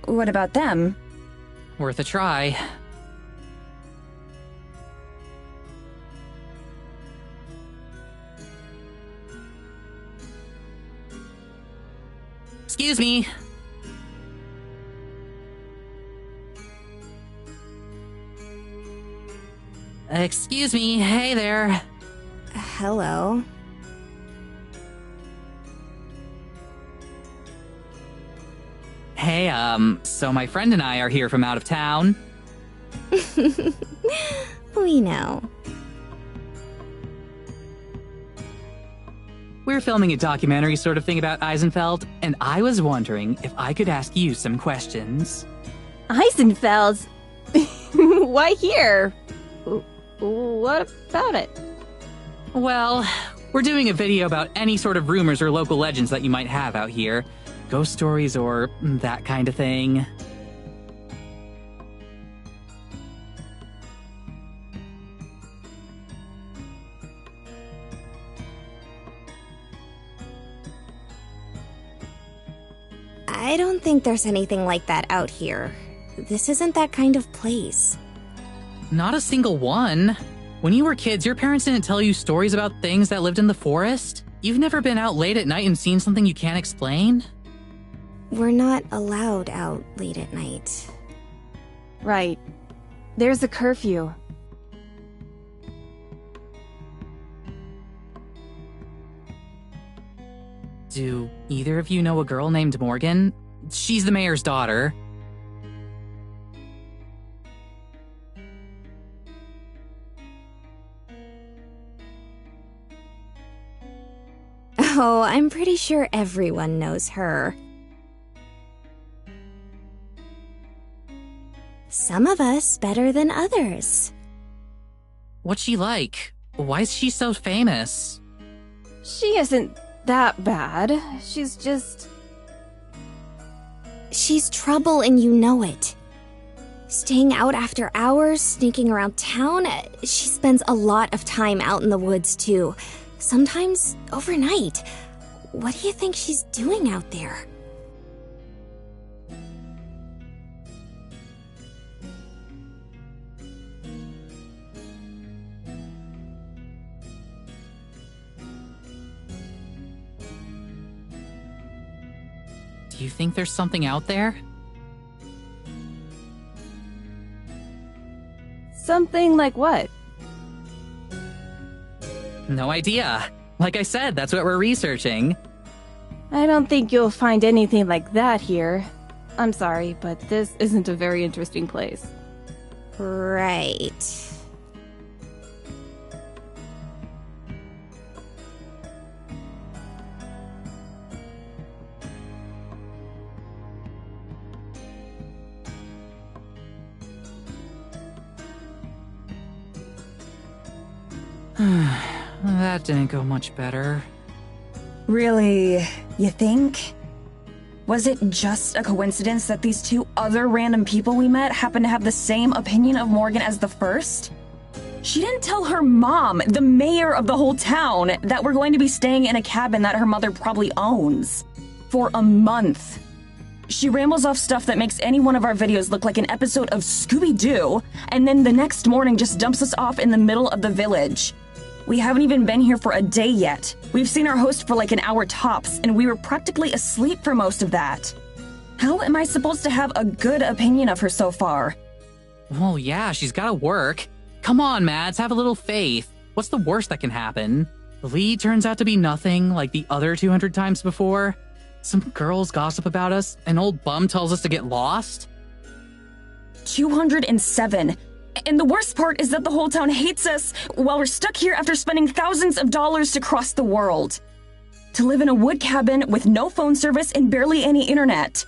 What about them? Worth a try. Excuse me. Excuse me. Hey there. Hello. Hey, so my friend and I are here from out of town. We know. We're filming a documentary sort of thing about Eisenfeld, and I was wondering if I could ask you some questions. Eisenfeld? Why here? What about it? Well, we're doing a video about any sort of rumors or local legends that you might have out here. Ghost stories or that kind of thing. I don't think there's anything like that out here. This isn't that kind of place. Not a single one. When you were kids, your parents didn't tell you stories about things that lived in the forest? You've never been out late at night and seen something you can't explain? We're not allowed out late at night. Right. There's a curfew. Do either of you know a girl named Morgan? She's the mayor's daughter. Oh, I'm pretty sure everyone knows her. Some of us better than others. What's she like? Why is she so famous? She isn't that bad. She's just... She's trouble and you know it. Staying out after hours, sneaking around town, she spends a lot of time out in the woods too. Sometimes overnight. What do you think she's doing out there? Do you think there's something out there? Something like what? No idea. Like I said, that's what we're researching. I don't think you'll find anything like that here. I'm sorry, but this isn't a very interesting place. Right. That didn't go much better. Really, you think? Was it just a coincidence that these two other random people we met happened to have the same opinion of Morgan as the first? She didn't tell her mom, the mayor of the whole town, that we're going to be staying in a cabin that her mother probably owns. For a month. She rambles off stuff that makes any one of our videos look like an episode of Scooby-Doo, and then the next morning just dumps us off in the middle of the village. We haven't even been here for a day yet. We've seen our host for like an hour tops, and we were practically asleep for most of that. How am I supposed to have a good opinion of her so far? Well, yeah, she's gotta work. Come on, Mads, have a little faith. What's the worst that can happen? The lead turns out to be nothing like the other 200 times before. Some girls gossip about us, an old bum tells us to get lost. 207. And the worst part is that the whole town hates us while we're stuck here after spending thousands of dollars to cross the world. To live in a wood cabin with no phone service and barely any internet.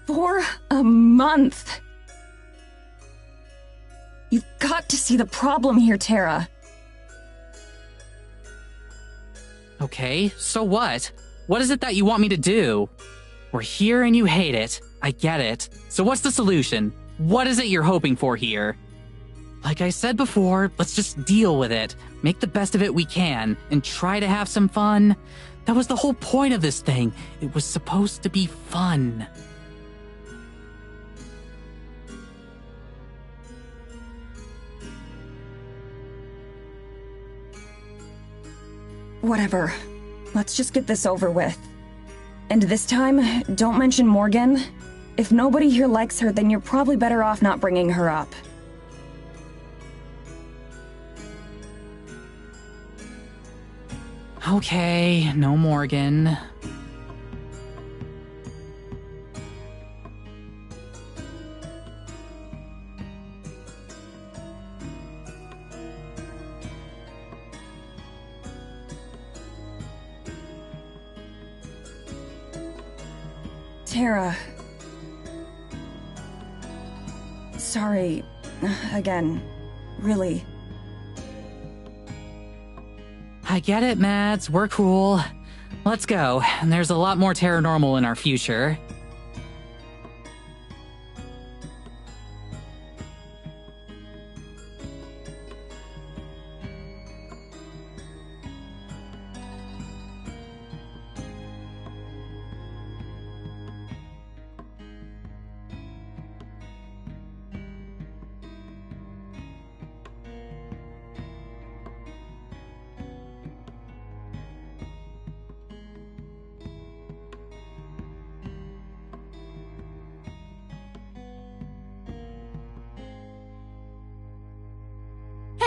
For a month. You've got to see the problem here, Tara. Okay, so what? What is it that you want me to do? We're here and you hate it. I get it. So what's the solution? What is it you're hoping for here? Like I said before, let's just deal with it, make the best of it we can, and try to have some fun. That was the whole point of this thing. It was supposed to be fun. Whatever. Let's just get this over with. And this time, don't mention Morgan. If nobody here likes her, then you're probably better off not bringing her up. Okay, no Morgan. Tara. Sorry. Again. Really. I get it, Mads. We're cool. Let's go. And there's a lot more paranormal in our future.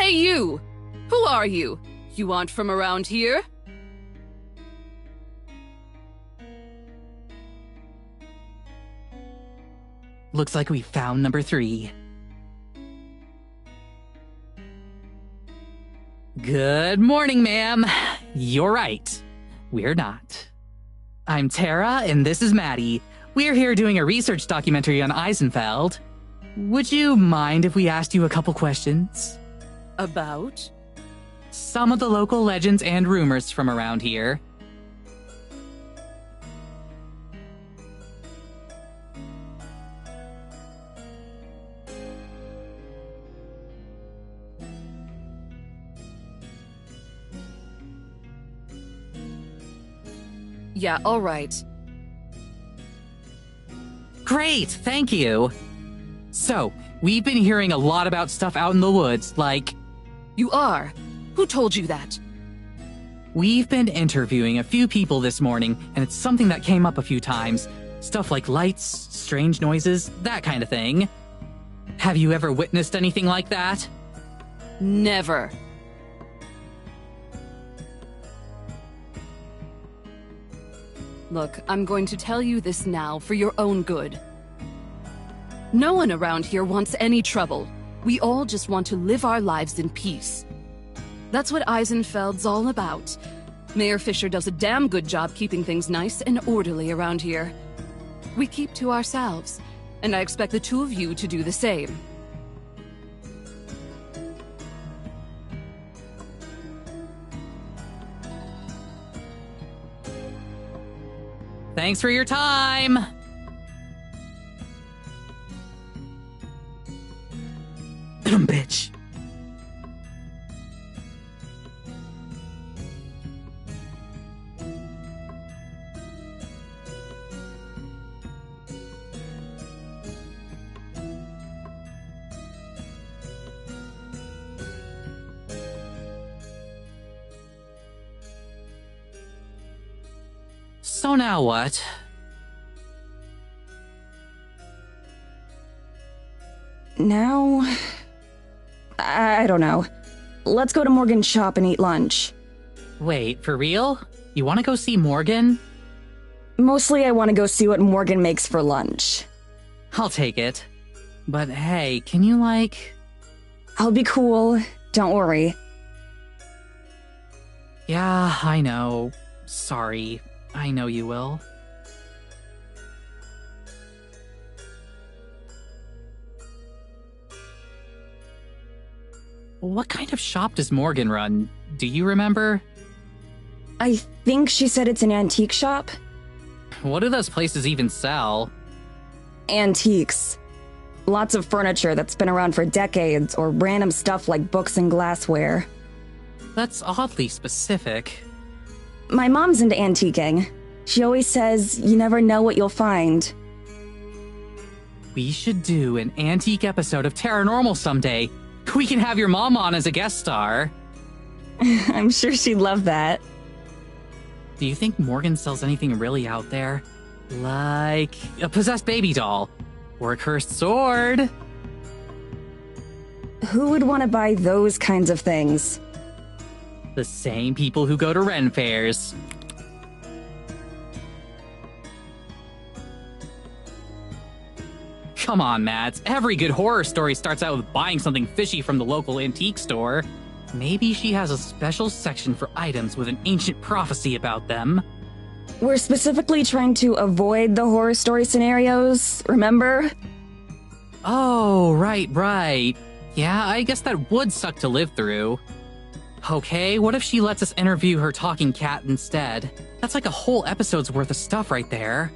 Hey, you! Who are you? You aren't from around here? Looks like we found number 3. Good morning, ma'am. You're right. We're not. I'm Tara, and this is Maddie. We're here doing a research documentary on Eisenfeld. Would you mind if we asked you a couple questions? About? Some of the local legends and rumors from around here. Yeah, alright. Great, thank you. So, we've been hearing a lot about stuff out in the woods, like... You are? Who told you that? We've been interviewing a few people this morning, and it's something that came up a few times. Stuff like lights, strange noises, that kind of thing. Have you ever witnessed anything like that? Never. Look, I'm going to tell you this now for your own good. No one around here wants any trouble. We all just want to live our lives in peace. That's what Eisenfeld's all about. Mayor Fisher does a damn good job keeping things nice and orderly around here. We keep to ourselves, and I expect the two of you to do the same. Thanks for your time! Bitch. So now what? Now... I don't know. Let's go to Morgan's shop and eat lunch. Wait, for real? You want to go see Morgan? Mostly I want to go see what Morgan makes for lunch. I'll take it. But hey, can you I'll be cool. Don't worry. Yeah, I know. Sorry. I know you will. What kind of shop does Morgan run? Do you remember? I think she said it's an antique shop. What do those places even sell? Antiques. Lots of furniture that's been around for decades, or random stuff like books and glassware. That's oddly specific. My mom's into antiquing. She always says, you never know what you'll find. We should do an antique episode of Paranormal someday. We can have your mom on as a guest star. I'm sure she'd love that. Do you think Morgan sells anything really out there? Like a possessed baby doll? Or a cursed sword? Who would want to buy those kinds of things? The same people who go to Ren fairs. Come on, Mads. Every good horror story starts out with buying something fishy from the local antique store. Maybe she has a special section for items with an ancient prophecy about them. We're specifically trying to avoid the horror story scenarios, remember? Oh, right. Yeah, I guess that would suck to live through. Okay, what if she lets us interview her talking cat instead? That's like a whole episode's worth of stuff right there.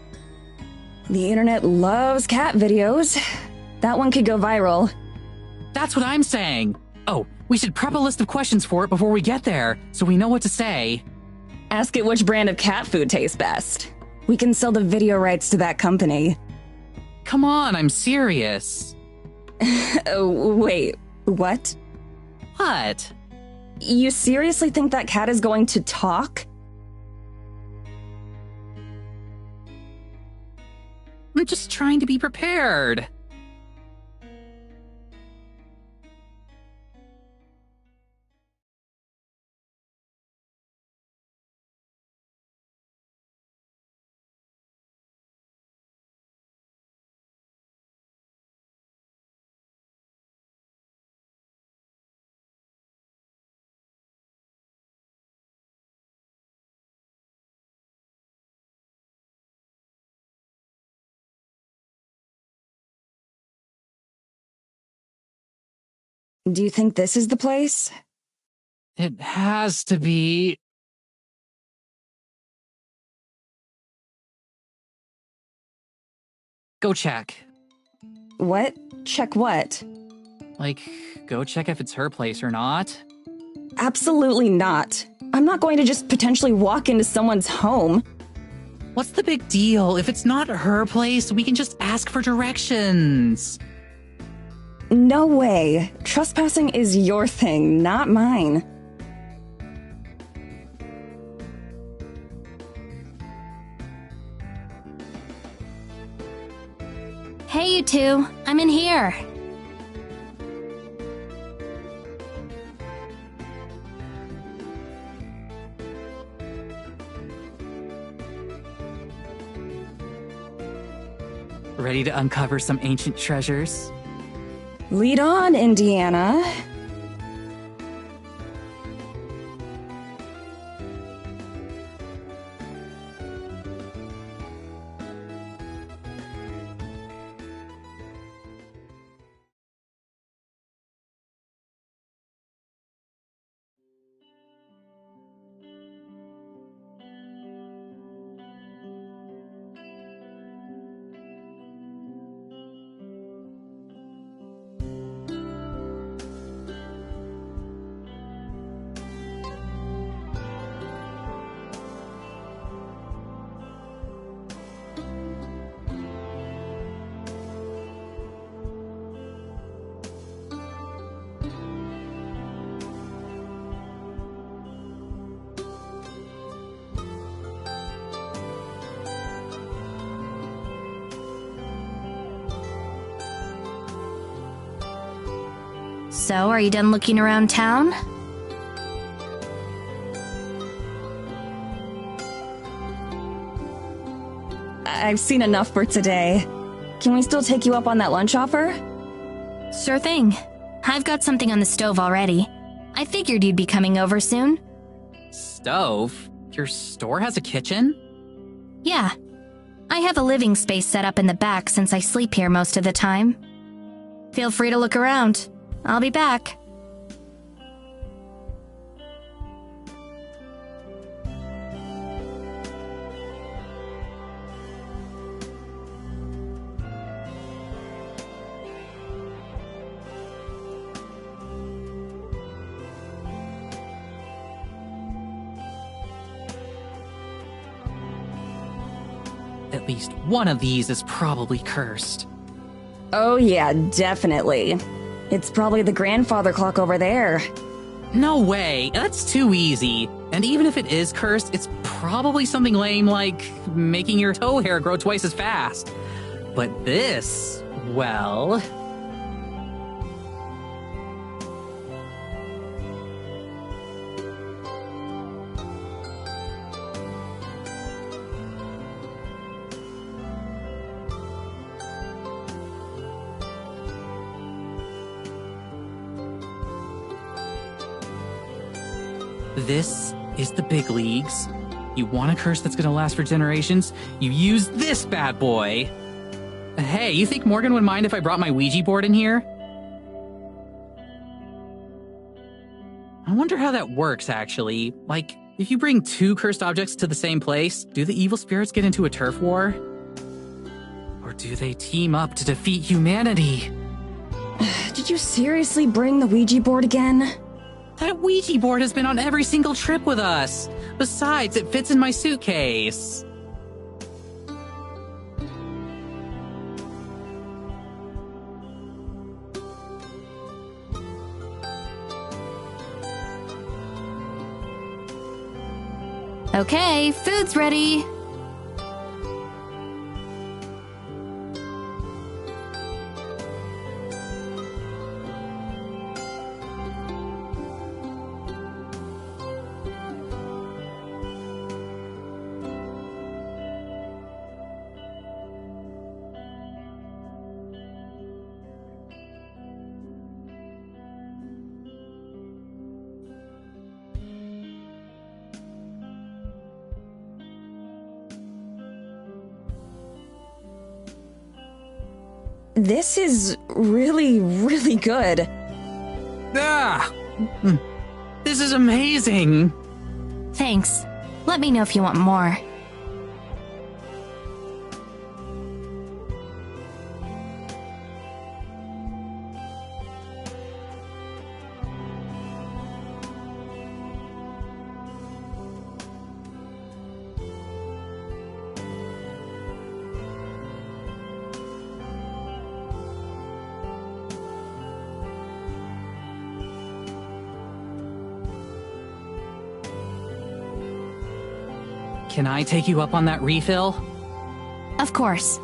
The internet loves cat videos. That one could go viral. That's what I'm saying. Oh, we should prep a list of questions for it before we get there, so we know what to say. Ask it which brand of cat food tastes best. We can sell the video rights to that company. Come on, I'm serious. Oh, wait, what? What? You seriously think that cat is going to talk? I'm just trying to be prepared. Do you think this is the place? It has to be. Go check. What? Check what? Like, go check if it's her place or not. Absolutely not. I'm not going to just potentially walk into someone's home. What's the big deal? If it's not her place, we can just ask for directions. No way. Trespassing is your thing, not mine. Hey, you two. I'm in here. Ready to uncover some ancient treasures? Lead on, Indiana. So, are you done looking around town? I've seen enough for today. Can we still take you up on that lunch offer? Sure thing. I've got something on the stove already. I figured you'd be coming over soon. Stove? Your store has a kitchen? Yeah. I have a living space set up in the back since I sleep here most of the time. Feel free to look around. I'll be back. At least one of these is probably cursed. Oh yeah, definitely. It's probably the grandfather clock over there. No way, that's too easy. And even if it is cursed, it's probably something lame like making your toe hair grow twice as fast. But this, well... This is the big leagues. You want a curse that's gonna last for generations? You use this bad boy! Hey, you think Morgan would mind if I brought my Ouija board in here? I wonder how that works, actually. Like, if you bring two cursed objects to the same place, do the evil spirits get into a turf war? Or do they team up to defeat humanity? Did you seriously bring the Ouija board again? That Ouija board has been on every single trip with us. Besides, it fits in my suitcase. Okay, food's ready. This is really, really good. Ah! This is amazing! Thanks. Let me know if you want more. Can I take you up on that refill? Of course.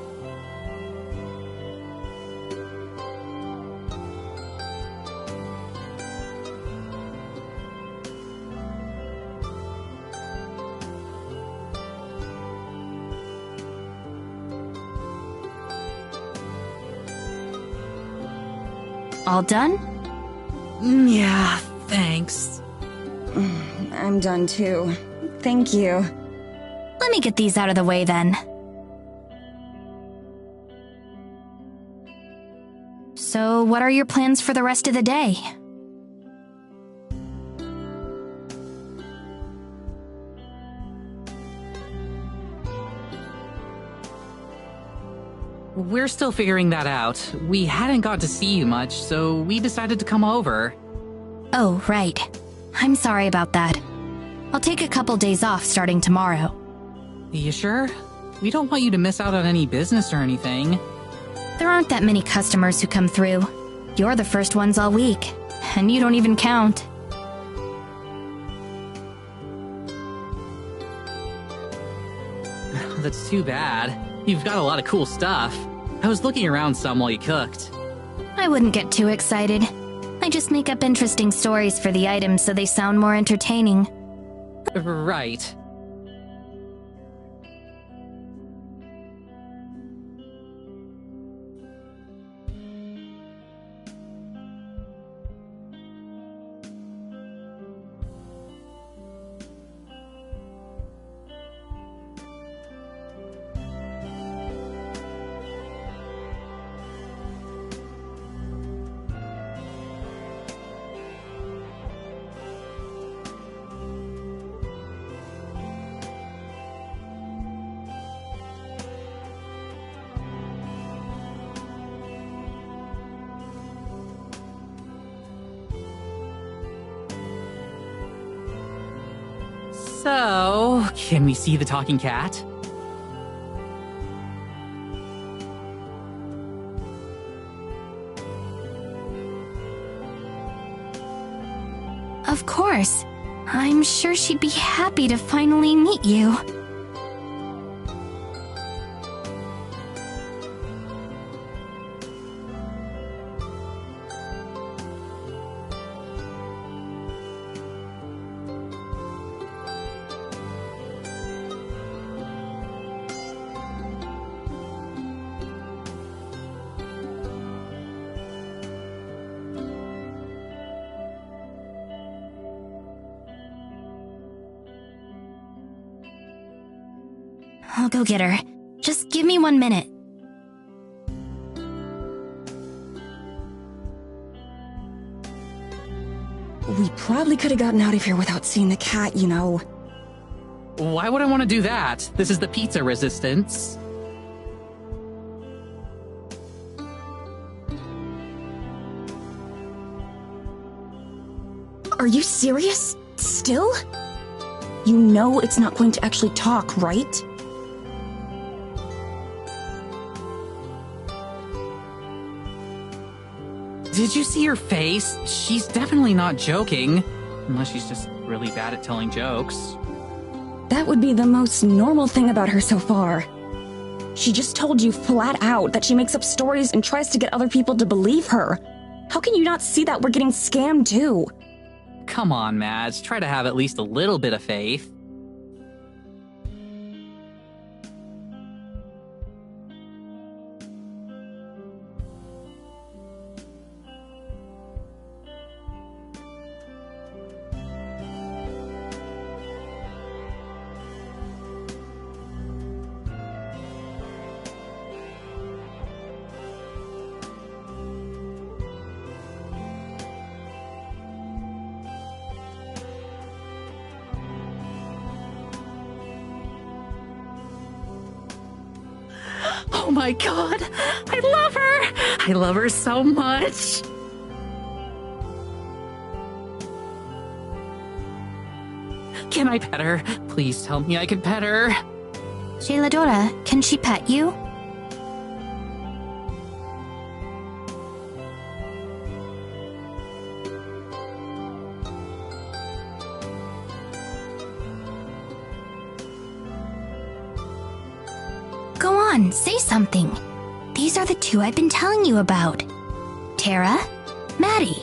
All done? Yeah, thanks. I'm done too. Thank you. Let me get these out of the way then. So, what are your plans for the rest of the day? We're still figuring that out. We hadn't got to see you much, so we decided to come over. Oh, right. I'm sorry about that. I'll take a couple days off starting tomorrow. You sure? We don't want you to miss out on any business or anything. There aren't that many customers who come through. You're the first ones all week, and you don't even count. That's too bad. You've got a lot of cool stuff. I was looking around some while you cooked. I wouldn't get too excited. I just make up interesting stories for the items so they sound more entertaining. Right. So, can we see the talking cat? Of course. I'm sure she'd be happy to finally meet you. I'll go get her. Just give me 1 minute. We probably could have gotten out of here without seeing the cat, you know. Why would I want to do that? This is the pizza resistance. Are you serious? Still? You know it's not going to actually talk, right? Did you see her face? She's definitely not joking. Unless she's just really bad at telling jokes. That would be the most normal thing about her so far. She just told you flat out that she makes up stories and tries to get other people to believe her. How can you not see that we're getting scammed too? Come on, Mads. Try to have at least a little bit of faith. my god, I love her! I love her so much! Can I pet her? Please tell me I can pet her. Geladora, can she pet you? Go on, say something. These are the two I've been telling you about. Tara, Maddie.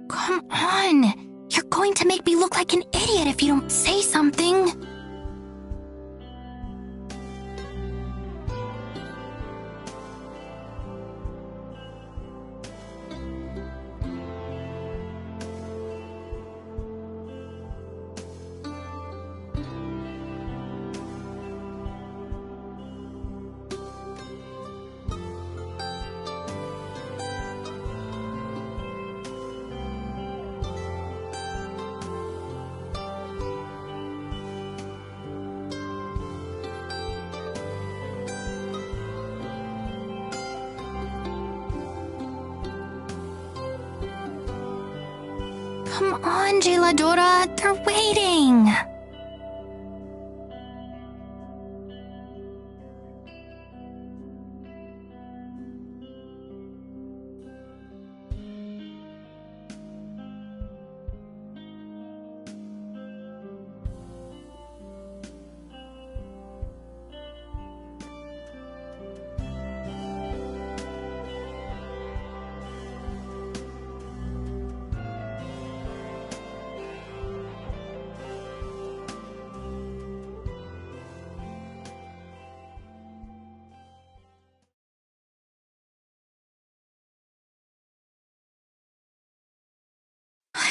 Come on! You're going to make me look like an idiot if you don't say something. Come on, Geladora, they're waiting.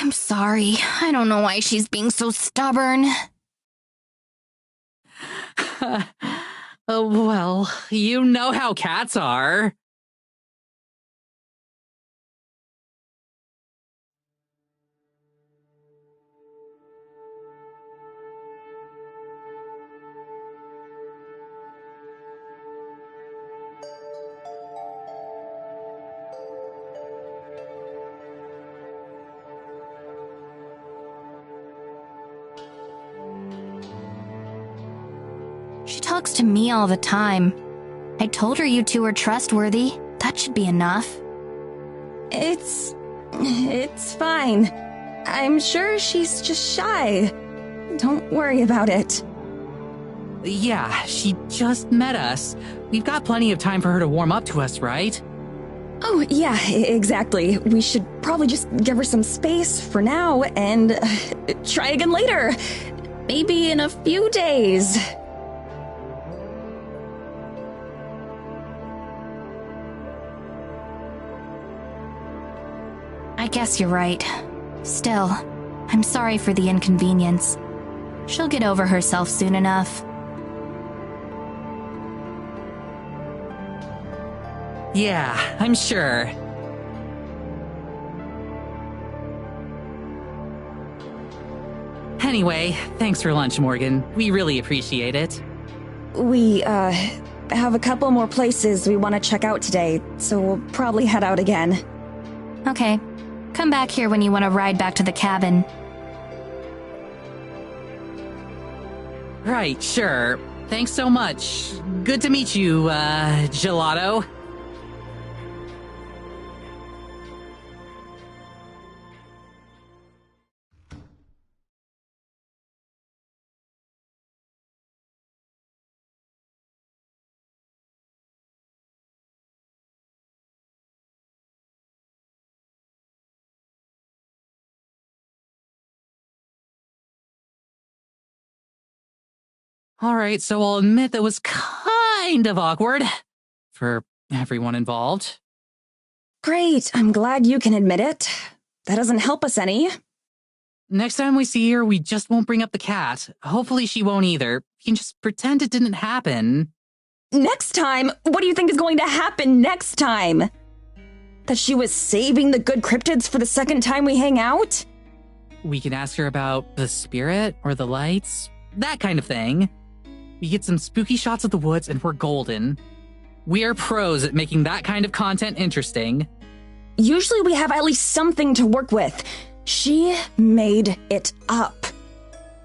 I'm sorry. I don't know why she's being so stubborn. Well, you know how cats are. She talks to me all the time. I told her you two are trustworthy. That should be enough. It's fine. I'm sure she's just shy. Don't worry about it. Yeah, she just met us. We've got plenty of time for her to warm up to us, right? Oh, yeah, exactly. We should probably just give her some space for now and try again later. Maybe in a few days. I guess you're right. Still, I'm sorry for the inconvenience. She'll get over herself soon enough. Yeah, I'm sure. Anyway, thanks for lunch, Morgan. We really appreciate it. We, have a couple more places we want to check out today, so we'll probably head out again. Okay. Come back here when you want to ride back to the cabin. Right, sure. Thanks so much. Good to meet you, Gelato. All right, so I'll admit that was kind of awkward for everyone involved. Great, I'm glad you can admit it. That doesn't help us any. Next time we see her, we just won't bring up the cat. Hopefully she won't either. We can just pretend it didn't happen. Next time? What do you think is going to happen next time? That she was saving the good cryptids for the second time we hang out? We can ask her about the spirit or the lights, that kind of thing. We get some spooky shots of the woods and we're golden. We are pros at making that kind of content interesting. Usually we have at least something to work with. She made it up.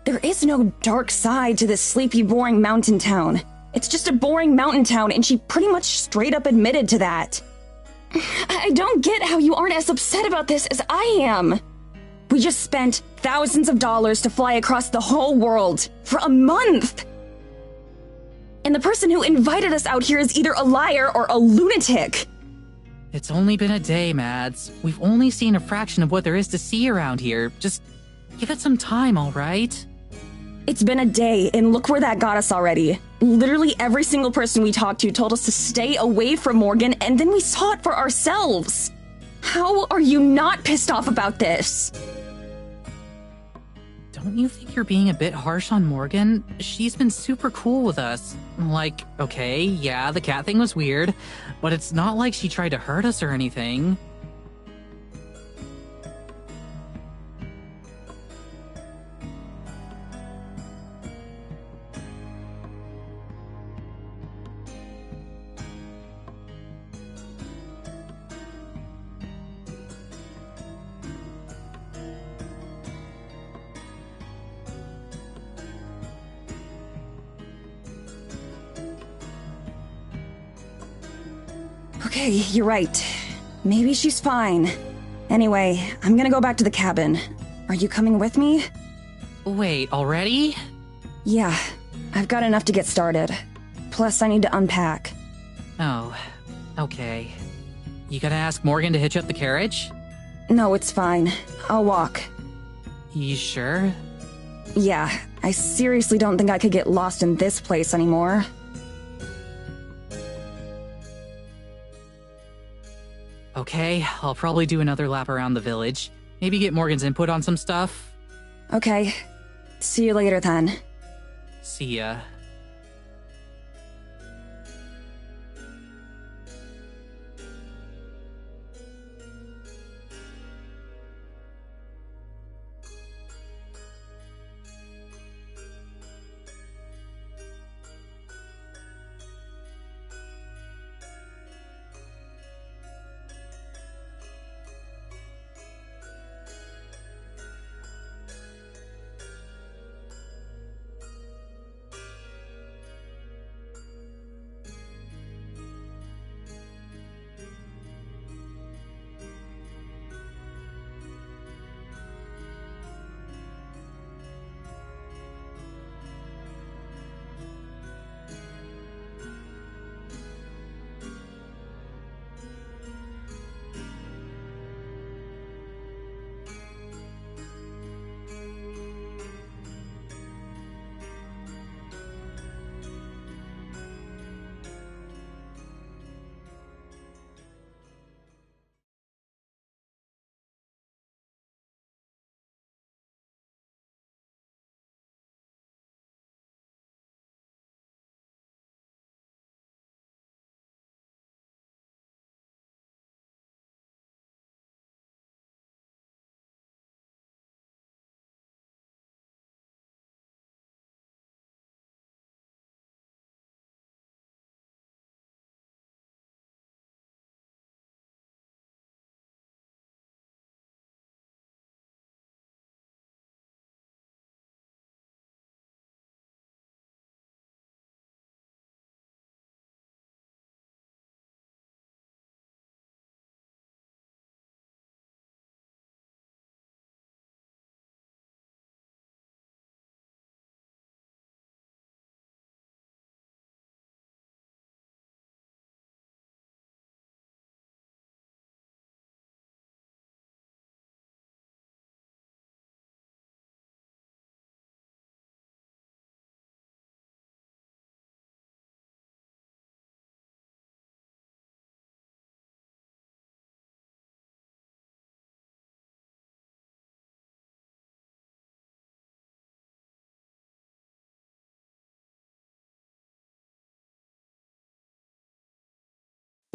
There is no dark side to this sleepy, boring mountain town. It's just a boring mountain town, and she pretty much straight up admitted to that. I don't get how you aren't as upset about this as I am. We just spent thousands of dollars to fly across the whole world for a month. And the person who invited us out here is either a liar or a lunatic. It's only been a day, Mads. We've only seen a fraction of what there is to see around here. Just give it some time, all right? It's been a day, and look where that got us already. Literally every single person we talked to told us to stay away from Morgan, and then we saw it for ourselves. How are you not pissed off about this? Don't you think you're being a bit harsh on Morgan? She's been super cool with us. Like, okay, yeah, the cat thing was weird, but it's not like she tried to hurt us or anything. Okay, you're right. Maybe she's fine. Anyway, I'm gonna go back to the cabin. Are you coming with me? Wait, already? Yeah, I've got enough to get started. Plus, I need to unpack. Oh, okay. You gonna ask Morgan to hitch up the carriage? No, it's fine. I'll walk. You sure? Yeah, I seriously don't think I could get lost in this place anymore. Okay, I'll probably do another lap around the village. Maybe get Morgan's input on some stuff. Okay. See you later then. See ya.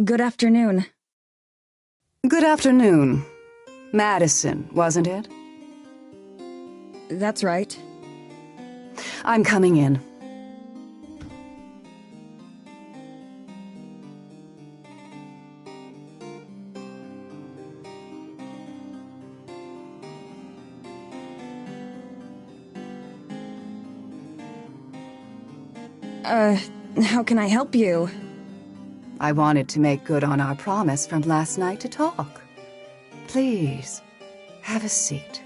Good afternoon. Good afternoon. Madison, wasn't it? That's right. I'm coming in. How can I help you? I wanted to make good on our promise from last night to talk. Please, have a seat.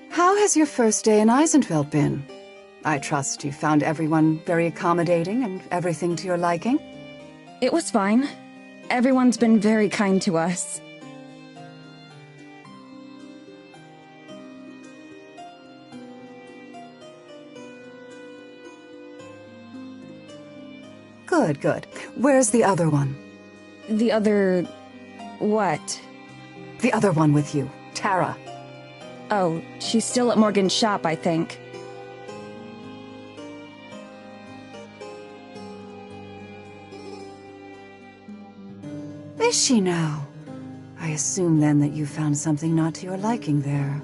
How has your first day in Eisenfeld been? I trust you found everyone very accommodating and everything to your liking? It was fine. Everyone's been very kind to us. Good, good. Where's the other one? The other... what? The other one with you, Tara. Oh, she's still at Morgan's shop, I think. Is she now? I assume then that you found something not to your liking there.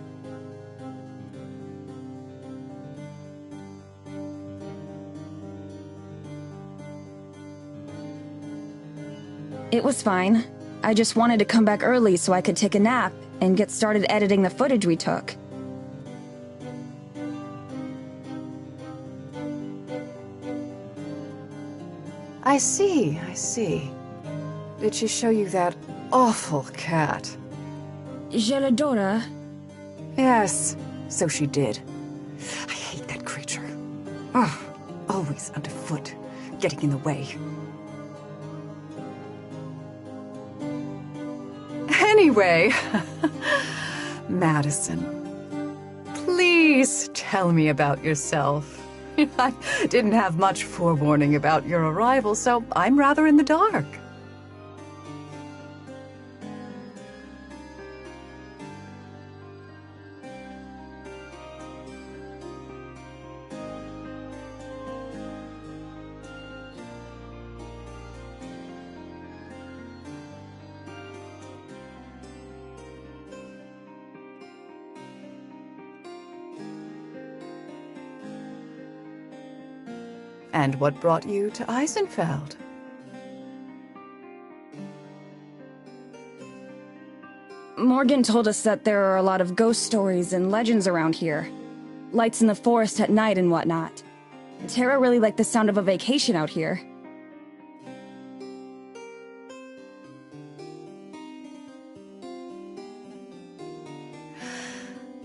It was fine. I just wanted to come back early so I could take a nap and get started editing the footage we took. I see. Did she show you that awful cat? Je l'adore. Yes, so she did. I hate that creature. Oh, always underfoot, getting in the way. Anyway, Madison, please tell me about yourself. I didn't have much forewarning about your arrival, so I'm rather in the dark. And what brought you to Eisenfeld? Morgan told us that there are a lot of ghost stories and legends around here. Lights in the forest at night and whatnot. Tara really liked the sound of a vacation out here.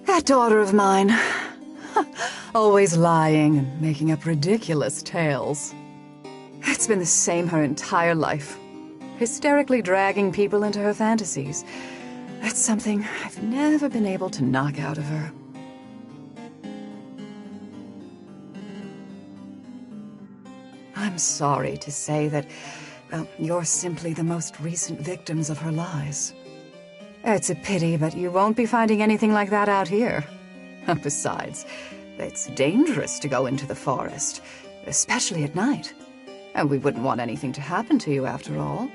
That daughter of mine. Always lying and making up ridiculous tales. It's been the same her entire life. Hysterically dragging people into her fantasies. That's something I've never been able to knock out of her. I'm sorry to say that, well, you're simply the most recent victims of her lies. It's a pity, but you won't be finding anything like that out here. Besides, it's dangerous to go into the forest, especially at night. And we wouldn't want anything to happen to you after all.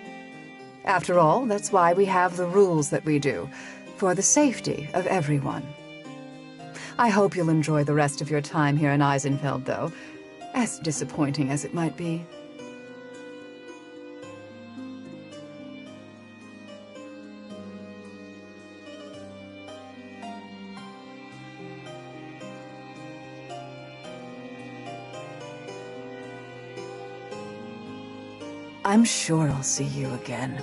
After all, that's why we have the rules that we do, for the safety of everyone. I hope you'll enjoy the rest of your time here in Eisenfeld, though, as disappointing as it might be. I'm sure I'll see you again.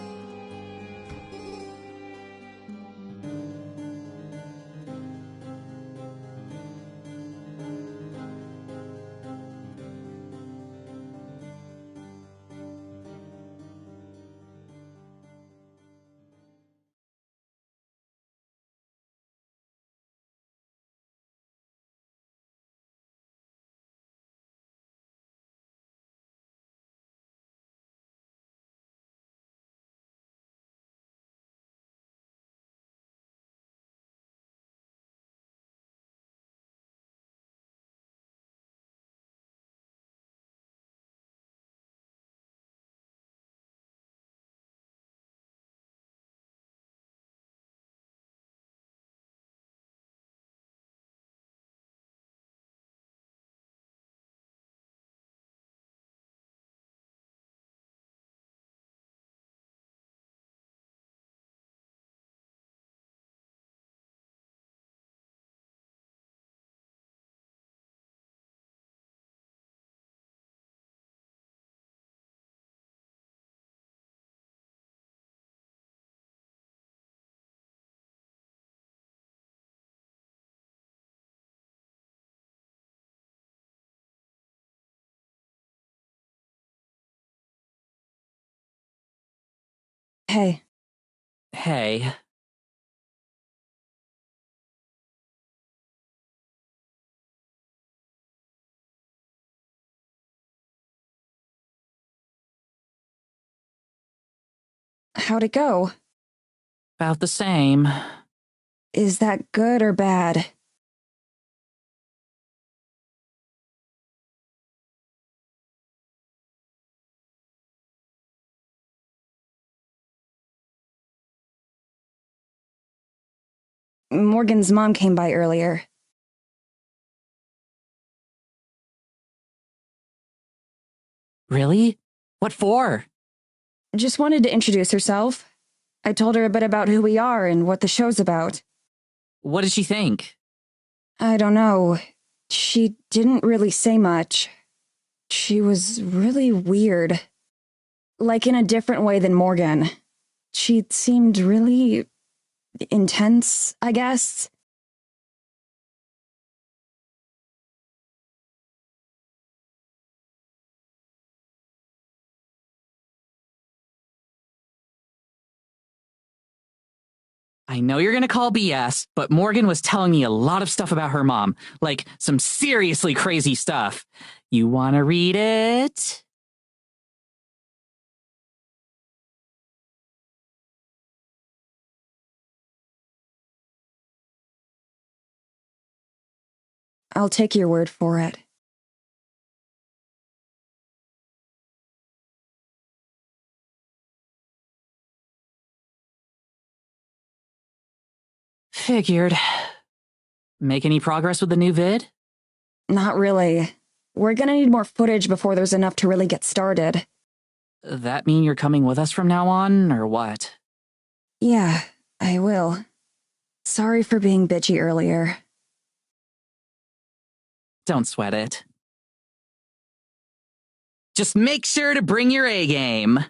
Hey. Hey. How'd it go? About the same. Is that good or bad? Morgan's mom came by earlier. Really? What for? Just wanted to introduce herself. I told her a bit about who we are and what the show's about. What did she think? I don't know. She didn't really say much. She was really weird. Like in a different way than Morgan. She seemed really intense, I guess. I know you're gonna call BS, but Morgan was telling me a lot of stuff about her mom. Like, some seriously crazy stuff. You wanna read it? I'll take your word for it. Figured. Make any progress with the new vid? Not really. We're gonna need more footage before there's enough to really get started. That mean you're coming with us from now on, or what? Yeah, I will. Sorry for being bitchy earlier. Don't sweat it. Just make sure to bring your A game.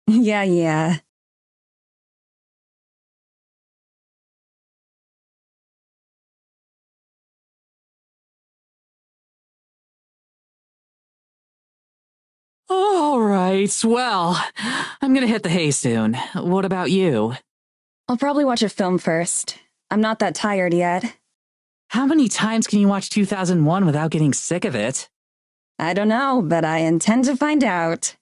Yeah. All right, well, I'm gonna hit the hay soon. What about you? I'll probably watch a film first. I'm not that tired yet. How many times can you watch 2001 without getting sick of it? I don't know, but I intend to find out.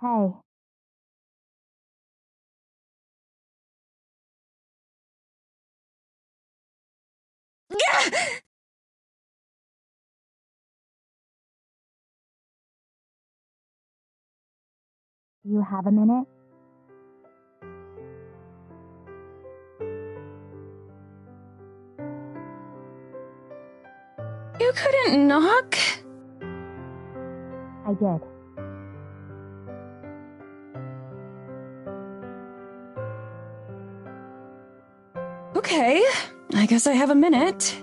Hey. Do you have a minute? You couldn't knock? I did. Okay, I guess I have a minute.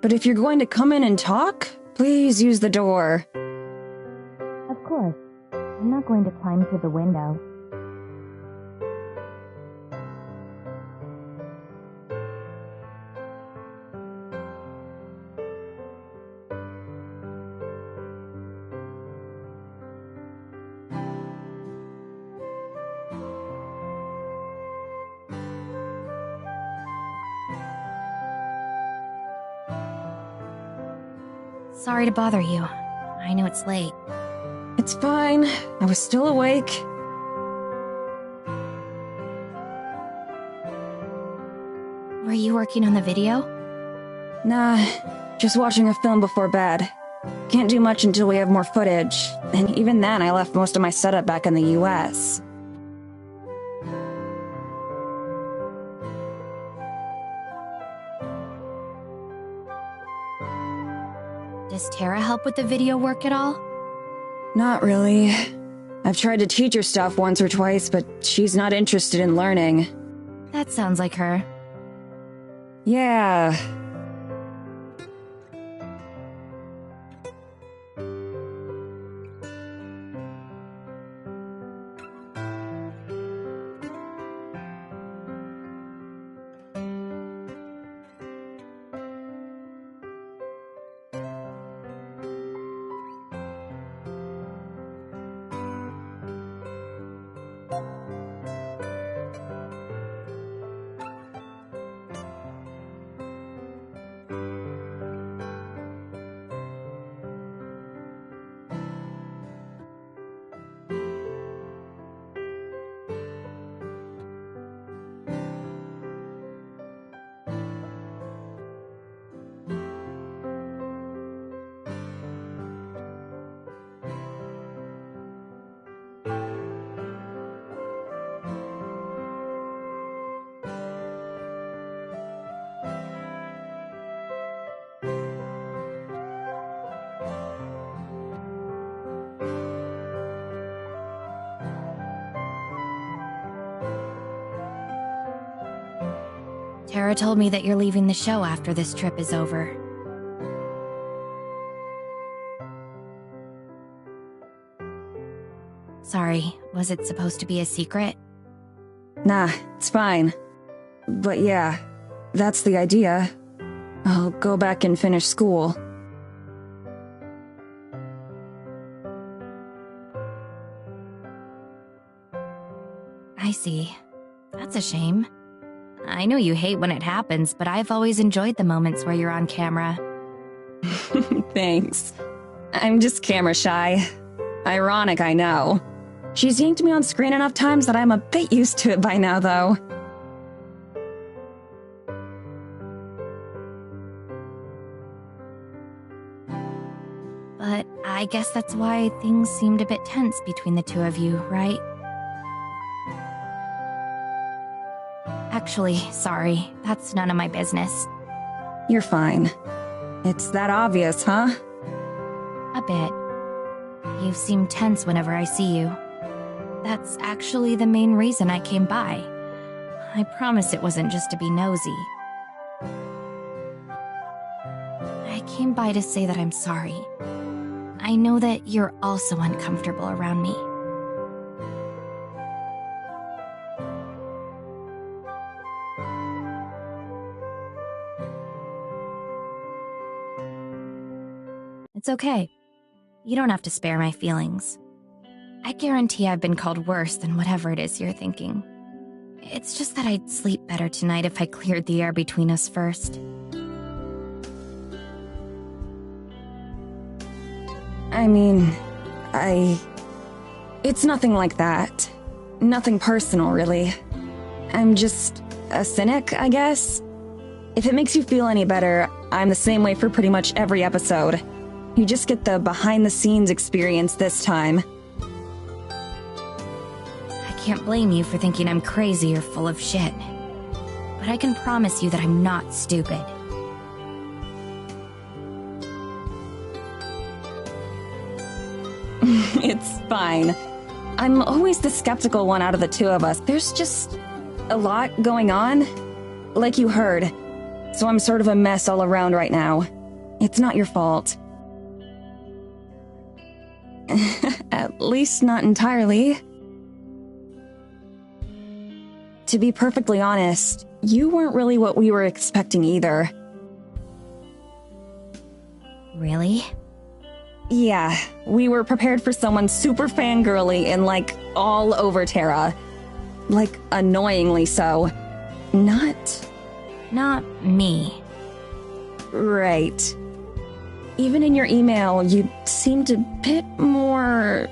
But if you're going to come in and talk, please use the door. Of course. I'm not going to climb through the window. Sorry to bother you. I know it's late. It's fine. I was still awake. Were you working on the video? Nah, just watching a film before bed. Can't do much until we have more footage, and even then I left most of my setup back in the US. Does Tara help with the video work at all? Not really. I've tried to teach her stuff once or twice, but she's not interested in learning. That sounds like her. Yeah. Tara told me that you're leaving the show after this trip is over. Sorry, was it supposed to be a secret? Nah, it's fine. But yeah, that's the idea. I'll go back and finish school. I see. That's a shame. I know you hate when it happens, but I've always enjoyed the moments where you're on camera. Thanks. I'm just camera shy. Ironic, I know. She's yanked me on screen enough times that I'm a bit used to it by now, though. But I guess that's why things seemed a bit tense between the two of you, right? Actually, sorry. That's none of my business. You're fine. It's that obvious, huh? A bit. You seem tense whenever I see you. That's actually the main reason I came by. I promise it wasn't just to be nosy. I came by to say that I'm sorry. I know that you're also uncomfortable around me. It's okay. You don't have to spare my feelings. I guarantee I've been called worse than whatever it is you're thinking. It's just that I'd sleep better tonight if I cleared the air between us first. I mean, It's nothing like that. Nothing personal, really. I'm just a cynic, I guess. If it makes you feel any better, I'm the same way for pretty much every episode. You just get the behind-the-scenes experience this time. I can't blame you for thinking I'm crazy or full of shit. But I can promise you that I'm not stupid. It's fine. I'm always the skeptical one out of the two of us. There's just a lot going on, like you heard. So I'm sort of a mess all around right now. It's not your fault. At least not entirely. To be perfectly honest, you weren't really what we were expecting either. Really? Yeah, we were prepared for someone super fangirly and like all over Terra. Like annoyingly so. Not me. Right. Even in your email, you seemed a bit more...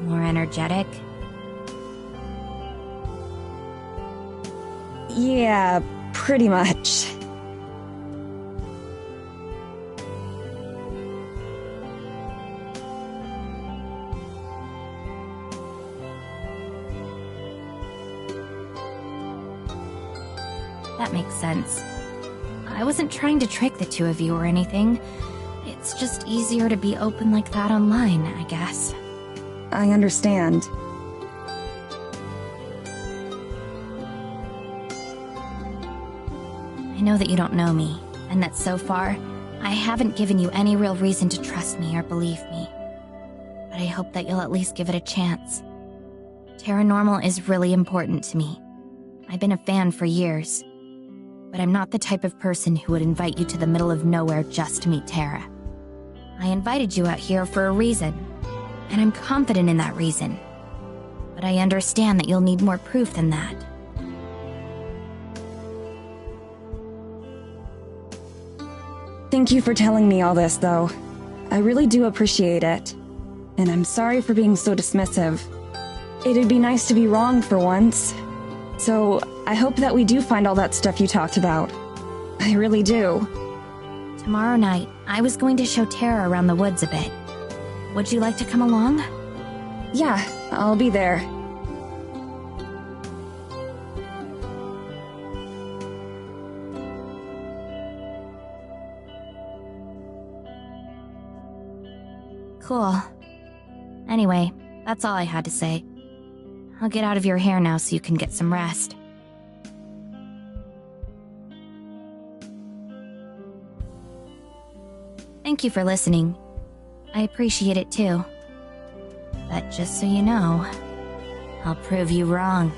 More energetic? Yeah, pretty much. That makes sense. I wasn't trying to trick the two of you or anything. It's just easier to be open like that online, I guess. I understand. I know that you don't know me, and that so far, I haven't given you any real reason to trust me or believe me. But I hope that you'll at least give it a chance. Paranormal is really important to me. I've been a fan for years. But I'm not the type of person who would invite you to the middle of nowhere just to meet Tara. I invited you out here for a reason, and I'm confident in that reason. But I understand that you'll need more proof than that. Thank you for telling me all this, though. I really do appreciate it. And I'm sorry for being so dismissive. It'd be nice to be wrong for once. So, I hope that we do find all that stuff you talked about. I really do. Tomorrow night, I was going to show Tara around the woods a bit. Would you like to come along? Yeah, I'll be there. Cool. Anyway, that's all I had to say. I'll get out of your hair now so you can get some rest. Thank you for listening. I appreciate it too. But just so you know, I'll prove you wrong.